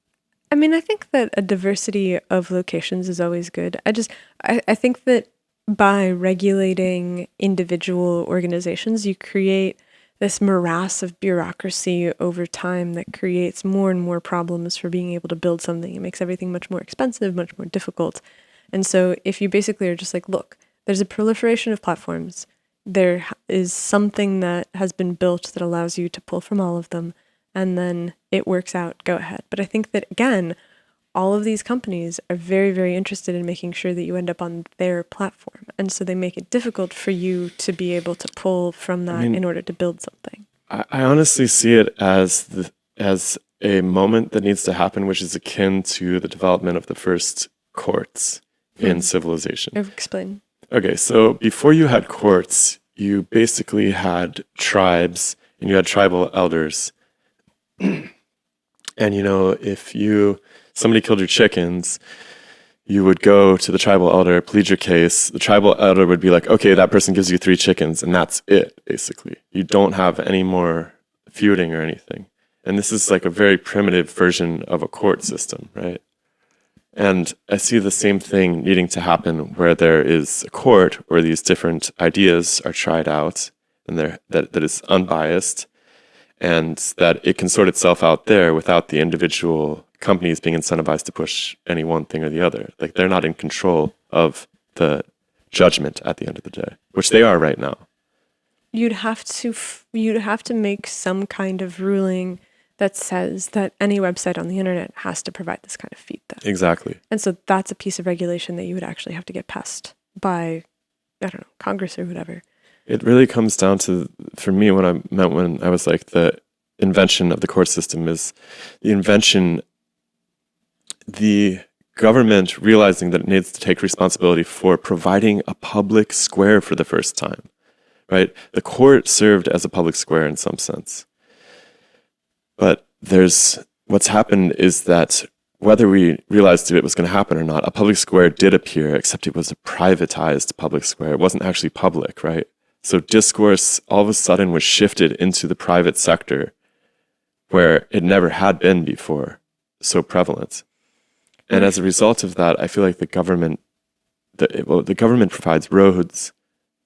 I mean, I think that a diversity of locations is always good. I think that by regulating individual organizations, you create this morass of bureaucracy over time that creates more and more problems for being able to build something. It makes everything much more expensive, much more difficult. And so if you basically are just like, look, there's a proliferation of platforms. There is something that has been built that allows you to pull from all of them, and then it works out, go ahead. But I think that, again, all of these companies are very, very interested in making sure that you end up on their platform. And so they make it difficult for you to be able to pull from that in order to build something. I honestly see it as a moment that needs to happen, which is akin to the development of the first courts in civilization. Explain. Okay, so before you had courts, you basically had tribes and you had tribal elders. And, if somebody killed your chickens, you would go to the tribal elder, plead your case. The tribal elder would be like, okay, that person gives you 3 chickens, and that's it, basically. You don't have any more feuding or anything. And this is like a very primitive version of a court system, right? And I see the same thing needing to happen where there is a court where these different ideas are tried out and that is unbiased, and that it can sort itself out there without the individual companies being incentivized to push any one thing or the other. Like, they're not in control of the judgment at the end of the day, which they are right now. You'd have to make some kind of ruling that says that any website on the internet has to provide this kind of feed then. Exactly. And so that's a piece of regulation that you would actually have to get passed by, I don't know, Congress or whatever. It really comes down to, for me, what I meant when I was like, the invention of the court system is the government realizing that it needs to take responsibility for providing a public square for the first time, right? The court served as a public square in some sense. But what's happened is that whether we realized it was going to happen or not, a public square did appear, except it was a privatized public square. It wasn't actually public, right? So discourse all of a sudden was shifted into the private sector where it never had been before, so prevalent. And as a result of that, I feel like the government provides roads,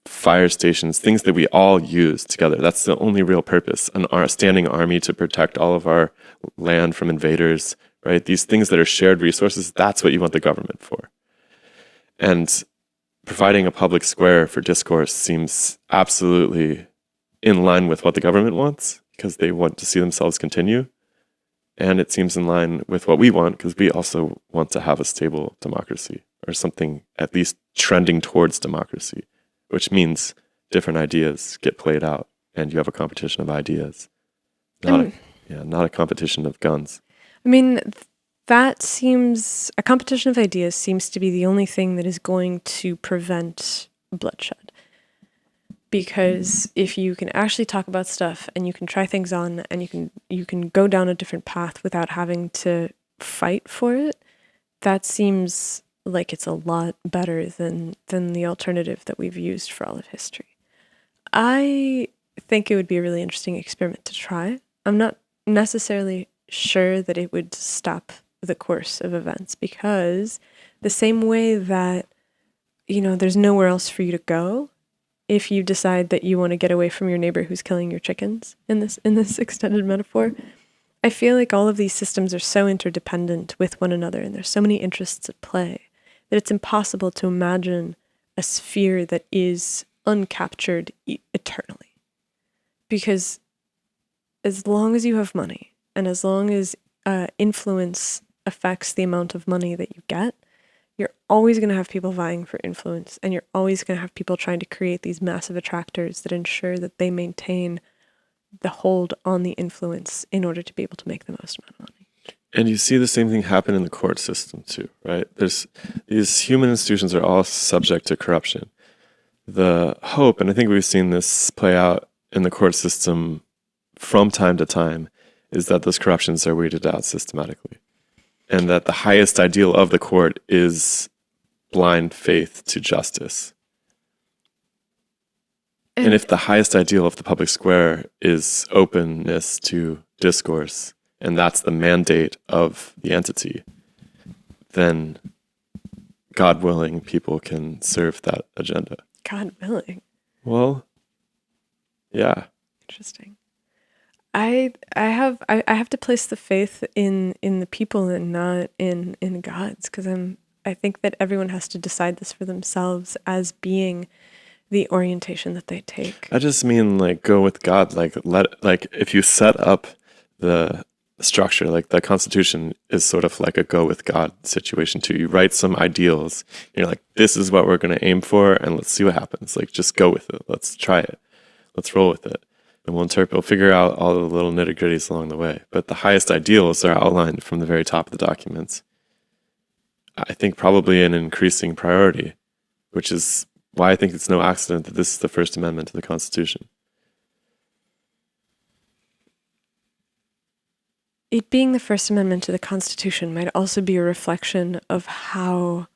fire stations, things that we all use together. That's the only real purpose. A standing army to protect all of our land from invaders, right? These things that are shared resources, that's what you want the government for. And providing a public square for discourse seems absolutely in line with what the government wants, because they want to see themselves continue. And it seems in line with what we want, because we also want to have a stable democracy, or something at least trending towards democracy, which means different ideas get played out and you have a competition of ideas, not a competition of guns. I mean, a competition of ideas seems to be the only thing that is going to prevent bloodshed. Because if you can actually talk about stuff and you can try things on and you can go down a different path without having to fight for it, that seems like it's a lot better than the alternative that we've used for all of history. I think it would be a really interesting experiment to try. I'm not necessarily sure that it would stop the course of events, because the same way that, there's nowhere else for you to go if you decide that you want to get away from your neighbor who's killing your chickens in this extended metaphor, I feel like all of these systems are so interdependent with one another and there's so many interests at play that it's impossible to imagine a sphere that is uncaptured eternally. Because as long as you have money and as long as influence affects the amount of money that you get, you're always going to have people vying for influence, and you're always going to have people trying to create these massive attractors that ensure that they maintain the hold on the influence in order to be able to make the most amount of money. And you see the same thing happen in the court system too, right? These human institutions are all subject to corruption. The hope, and I think we've seen this play out in the court system from time to time, is that those corruptions are weeded out systematically. And that the highest ideal of the court is blind faith to justice. And if the highest ideal of the public square is openness to discourse, and that's the mandate of the entity, then God willing, people can serve that agenda. God willing. Well, yeah. Interesting. I have to place the faith in the people and not in gods, because I think that everyone has to decide this for themselves as being the orientation that they take. I just mean go with God, if you set up the structure, the Constitution is sort of like a go with God situation too. You write some ideals, you're like, this is what we're going to aim for, and let's see what happens. Just go with it. Let's try it. Let's roll with it. And we'll figure out all the little nitty-gritties along the way. But the highest ideals are outlined from the very top of the documents. I think probably an increasing priority, which is why I think it's no accident that this is the First Amendment to the Constitution. It being the First Amendment to the Constitution might also be a reflection of how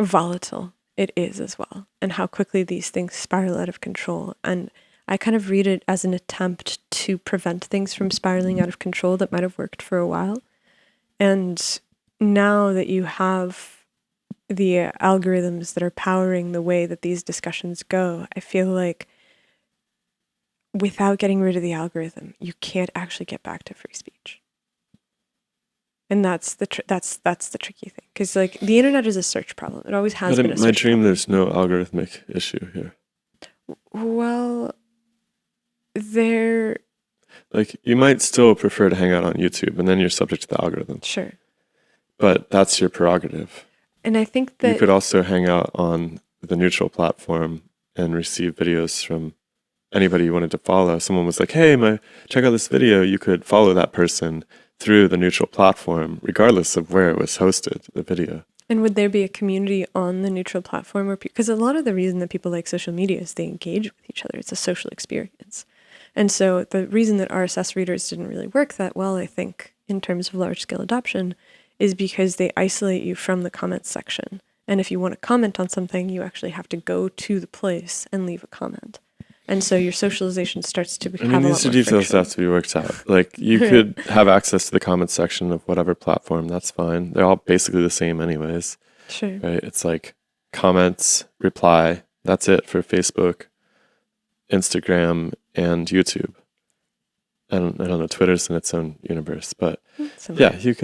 volatile it is as well, and how quickly these things spiral out of control. And I kind of read it as an attempt to prevent things from spiraling out of control that might have worked for a while. And now that you have the algorithms that are powering the way that these discussions go, I feel like without getting rid of the algorithm, you can't actually get back to free speech. And that's the tricky thing, because the internet is a search problem. It always has been a search problem. In my dream, there's no algorithmic issue here. Well, you might still prefer to hang out on YouTube, and then you're subject to the algorithm. Sure. But that's your prerogative. And I think that you could also hang out on the neutral platform and receive videos from anybody you wanted to follow. Someone was like, hey, check out this video. You could follow that person through the neutral platform, regardless of where it was hosted, the video. And would there be a community on the neutral platform? Because a lot of the reason that people like social media is they engage with each other. It's a social experience. And so the reason that RSS readers didn't really work that well, I think, in terms of large-scale adoption, is because they isolate you from the comments section. And if you want to comment on something, you actually have to go to the place and leave a comment. And so your socialization starts to have a lot more these are details that friction. have to be worked out. Like, you could have access to the comments section of whatever platform, that's fine. They're all basically the same anyways, Sure. right? It's like comments, reply, that's it for Facebook, Instagram, and YouTube. I don't know, Twitter's in its own universe, but Similar. yeah, you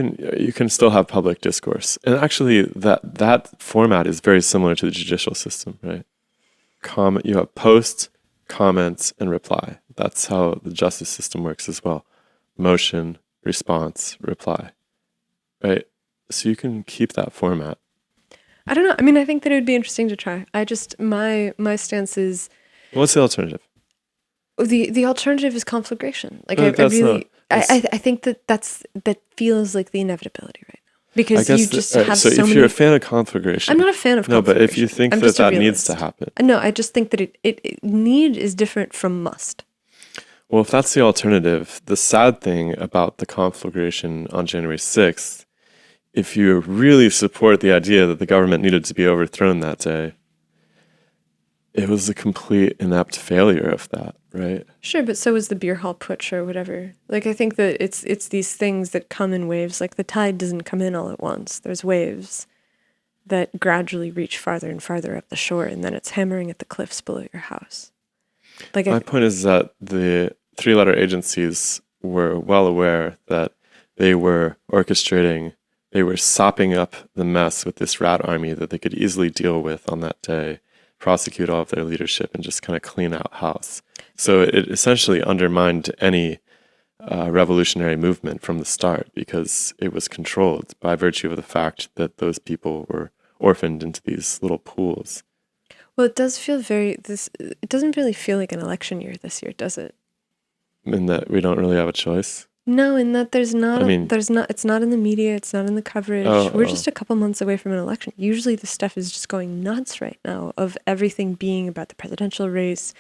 can still have public discourse. And actually that format is very similar to the judicial system, right? You have post, comments, and reply. That's how the justice system works as well. Motion, response, reply. Right? So you can keep that format. I don't know. I mean, I think that it would be interesting to try. I just, my stance is, What's the alternative? the alternative is conflagration. Like, No, I that's really, not- I think that feels like the inevitability right now. Because you just have so so if many. you're a fan of conflagration, I'm not a fan of no, but if you conflagration. think I'm that just a that needs to realist. happen, No, I just think that it need is different from must. well, if that's the alternative, the sad thing about the conflagration on January 6th, if you really support the idea that the government needed to be overthrown that day, it was a complete inept failure of that, right? Sure, but so is the beer hall putsch or whatever. Like, I think that it's these things that come in waves. Like, the tide doesn't come in all at once. There's waves that gradually reach farther and farther up the shore, and then it's hammering at the cliffs below your house. Like, My point is that the three-letter agencies were well aware that they were orchestrating, they were sopping up the mess with this rat army that they could easily deal with on that day, prosecute all of their leadership, and just kind of clean out house. So it essentially undermined any revolutionary movement from the start because it was controlled by virtue of the fact that those people were orphaned into these little pools. well, it does feel it doesn't really feel like an election year this year, does it? In that we don't really have a choice. No, in that it's not in the media, it's not in the coverage. We're just a couple months away from an election. Usually the stuff is just going nuts right now of everything being about the presidential race,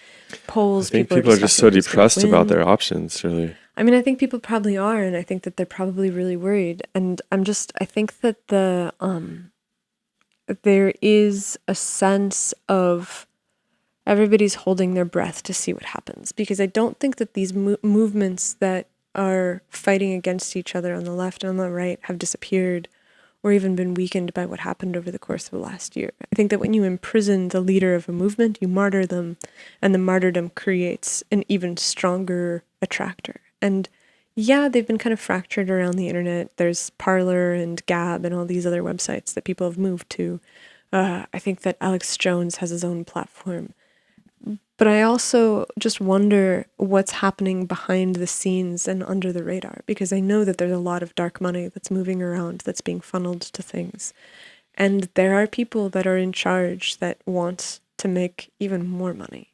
polls. I think people are just so discussing who's gonna depressed about win. their options, really. I mean, I think people probably are, and I think that they're probably really worried. And I think that there is a sense of everybody's holding their breath to see what happens, because I don't think that these movements that are fighting against each other on the left and on the right have disappeared or even been weakened by what happened over the course of the last year. I think that when you imprison the leader of a movement, you martyr them, and the martyrdom creates an even stronger attractor. And yeah, they've been kind of fractured around the internet. There's Parler and Gab and all these other websites that people have moved to. I think that Alex Jones has his own platform. But I also just wonder what's happening behind the scenes and under the radar, because I know that there's a lot of dark money that's moving around, that's being funneled to things. And there are people that are in charge that want to make even more money.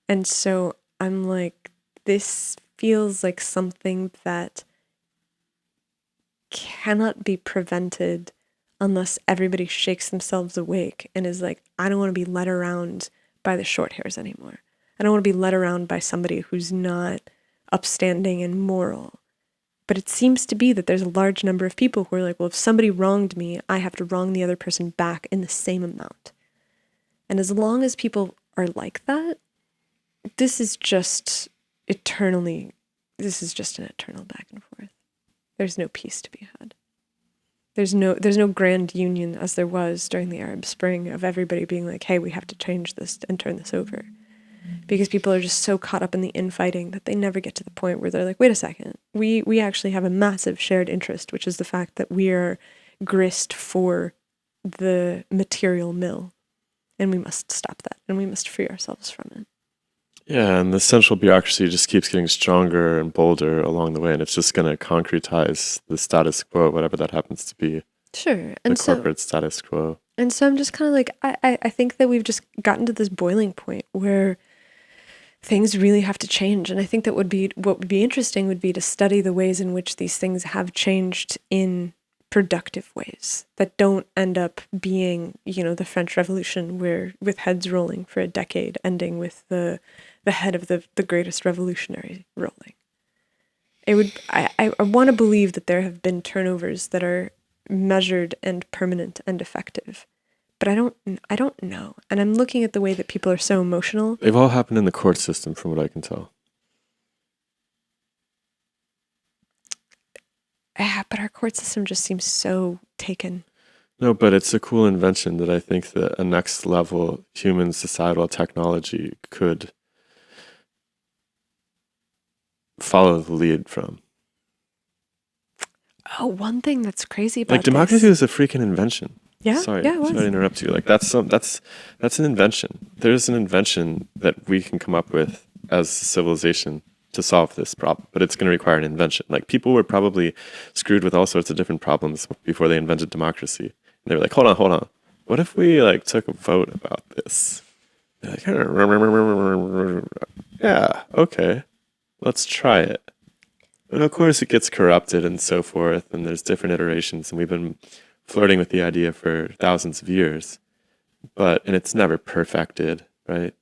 And so I'm like, this feels like something that cannot be prevented unless everybody shakes themselves awake and is like, I don't want to be led around by the short hairs anymore. I don't want to be led around by somebody who's not upstanding and moral. But it seems to be that there's a large number of people who are like, well, if somebody wronged me, I have to wrong the other person back in the same amount. And as long as people are like that, this is just an eternal back and forth. There's no peace to be had. There's no grand union as there was during the Arab Spring of everybody being like, hey, we have to change this and turn this over. Because people are just so caught up in the infighting that they never get to the point where they're like, wait a second, we actually have a massive shared interest, which is the fact that we are grist for the material mill. And we must stop that, and we must free ourselves from it. Yeah, and the central bureaucracy just keeps getting stronger and bolder along the way, and it's just going to concretize the status quo, whatever that happens to be. Sure. The corporate status quo. And so I'm just kind of like, I think that we've just gotten to this boiling point where things really have to change. And I think that what would be interesting would be to study the ways in which these things have changed in productive ways that don't end up being, the French Revolution, where with heads rolling for a decade, ending with the the head of the greatest revolutionary rolling. I want to believe that there have been turnovers that are measured and permanent and effective, but I don't know. And I'm looking at the way that people are so emotional. They've all happened in the court system, from what I can tell. But our court system just seems so taken. No, but it's a cool invention that I think that a next level human societal technology could follow the lead from. Oh, one thing that's crazy about Like democracy this. is a freaking invention. Yeah, Sorry yeah, it was. to interrupt you. Like that's an invention. There's an invention that we can come up with as a civilization to solve this problem, but it's going to require an invention. Like people were probably screwed with all sorts of different problems before they invented democracy. And they were like, hold on. What if we like took a vote about this? They're like, yeah, okay, let's try it. And of course it gets corrupted and so forth, and there's different iterations, and we've been flirting with the idea for thousands of years, and it's never perfected, right?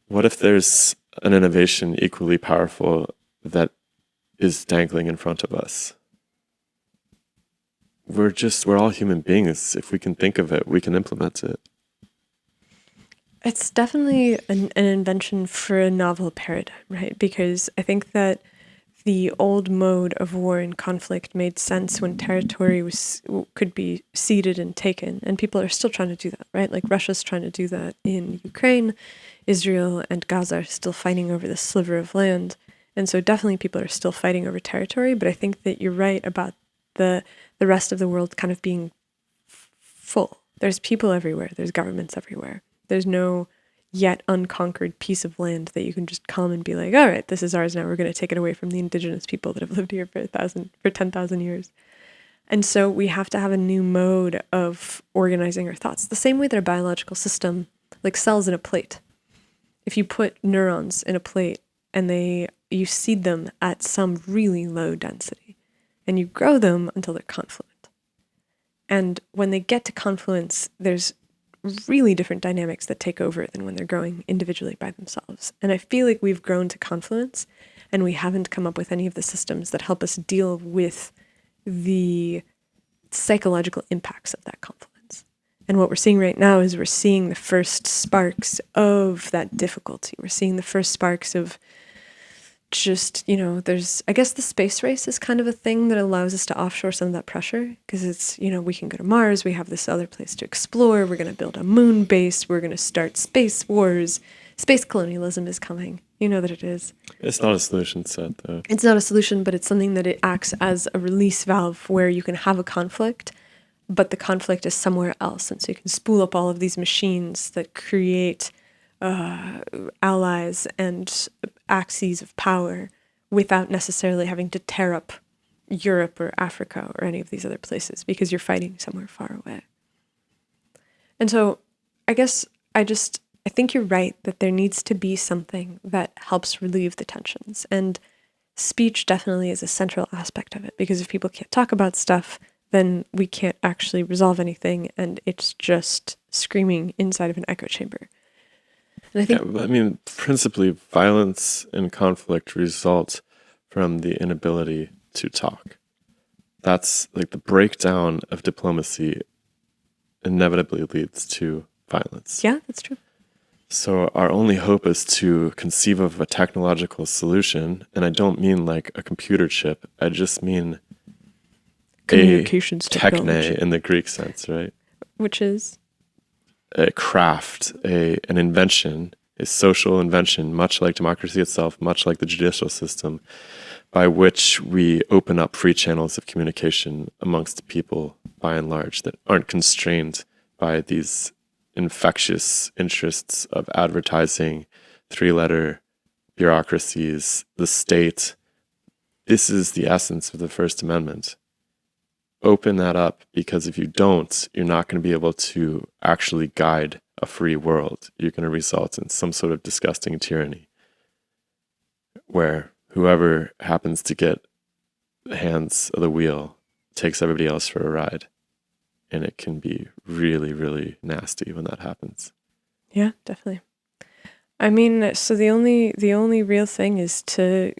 What if there's an innovation equally powerful that is dangling in front of us? We're all human beings. If we can think of it, we can implement it. It's definitely an invention for a novel paradigm, right? Because I think that the old mode of war and conflict made sense when territory could be ceded and taken, and people are still trying to do that, right? Like Russia's trying to do that in Ukraine, Israel and Gaza are still fighting over this sliver of land, and so definitely people are still fighting over territory. But I think that you're right about the rest of the world kind of being full. There's people everywhere. There's governments everywhere. There's no yet unconquered piece of land that you can just come and be like, all right, this is ours now. We're going to take it away from the indigenous people that have lived here for 10,000 years. And so we have to have a new mode of organizing our thoughts. The same way that our biological system, like cells in a plate. If you put neurons in a plate and you seed them at some really low density and you grow them until they're confluent. And when they get to confluence, there's really different dynamics that take over than when they're growing individually by themselves. And I feel like we've grown to confluence and we haven't come up with any of the systems that help us deal with the psychological impacts of that confluence. And what we're seeing right now is we're seeing the first sparks of that difficulty. We're seeing the first sparks of just, I guess the space race is kind of a thing that allows us to offshore some of that pressure, because it's, we can go to Mars, we have this other place to explore, we're going to build a moon base, we're going to start space wars, space colonialism is coming. You know that it is. It's not a solution set, though. It's not a solution, but it's something that it acts as a release valve where you can have a conflict, but the conflict is somewhere else. And so you can spool up all of these machines that create allies and axes of power without necessarily having to tear up Europe or Africa or any of these other places, because you're fighting somewhere far away. And so I guess I think you're right that there needs to be something that helps relieve the tensions. And speech definitely is a central aspect of it, because if people can't talk about stuff, then we can't actually resolve anything, and it's just screaming inside of an echo chamber. And I think, principally violence and conflict result from the inability to talk. That's like the breakdown of diplomacy inevitably leads to violence. Yeah, that's true. So our only hope is to conceive of a technological solution, and I don't mean like a computer chip. I just mean communications techne technology, in the Greek sense, right? which is A craft, an invention, a social invention, much like democracy itself, much like the judicial system, by which we open up free channels of communication amongst people, by and large, that aren't constrained by these infectious interests of advertising, three-letter bureaucracies, the state. This is the essence of the First Amendment. Open that up, because if you don't, you're not going to be able to actually guide a free world. You're going to result in some sort of disgusting tyranny where whoever happens to get the hands of the wheel takes everybody else for a ride. And it can be really, really nasty when that happens. Yeah, definitely. I mean, so the only real thing is to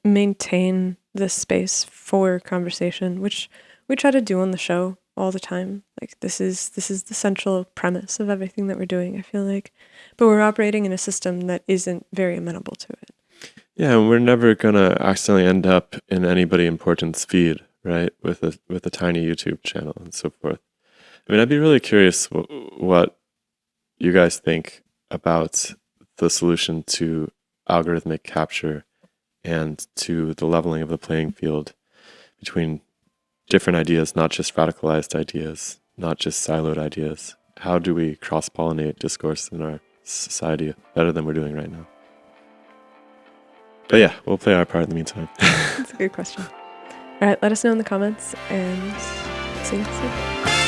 maintain the space for conversation, which we try to do on the show all the time. Like this is the central premise of everything that we're doing, I feel like. But we're operating in a system that isn't very amenable to it. Yeah, and we're never gonna accidentally end up in anybody important's feed, right? With a tiny YouTube channel and so forth. I mean, I'd be really curious what you guys think about the solution to algorithmic capture and to the leveling of the playing field between different ideas, not just radicalized ideas, not just siloed ideas. How do we cross-pollinate discourse in our society better than we're doing right now? But yeah, we'll play our part in the meantime. That's a good question. All right, let us know in the comments and see you next week.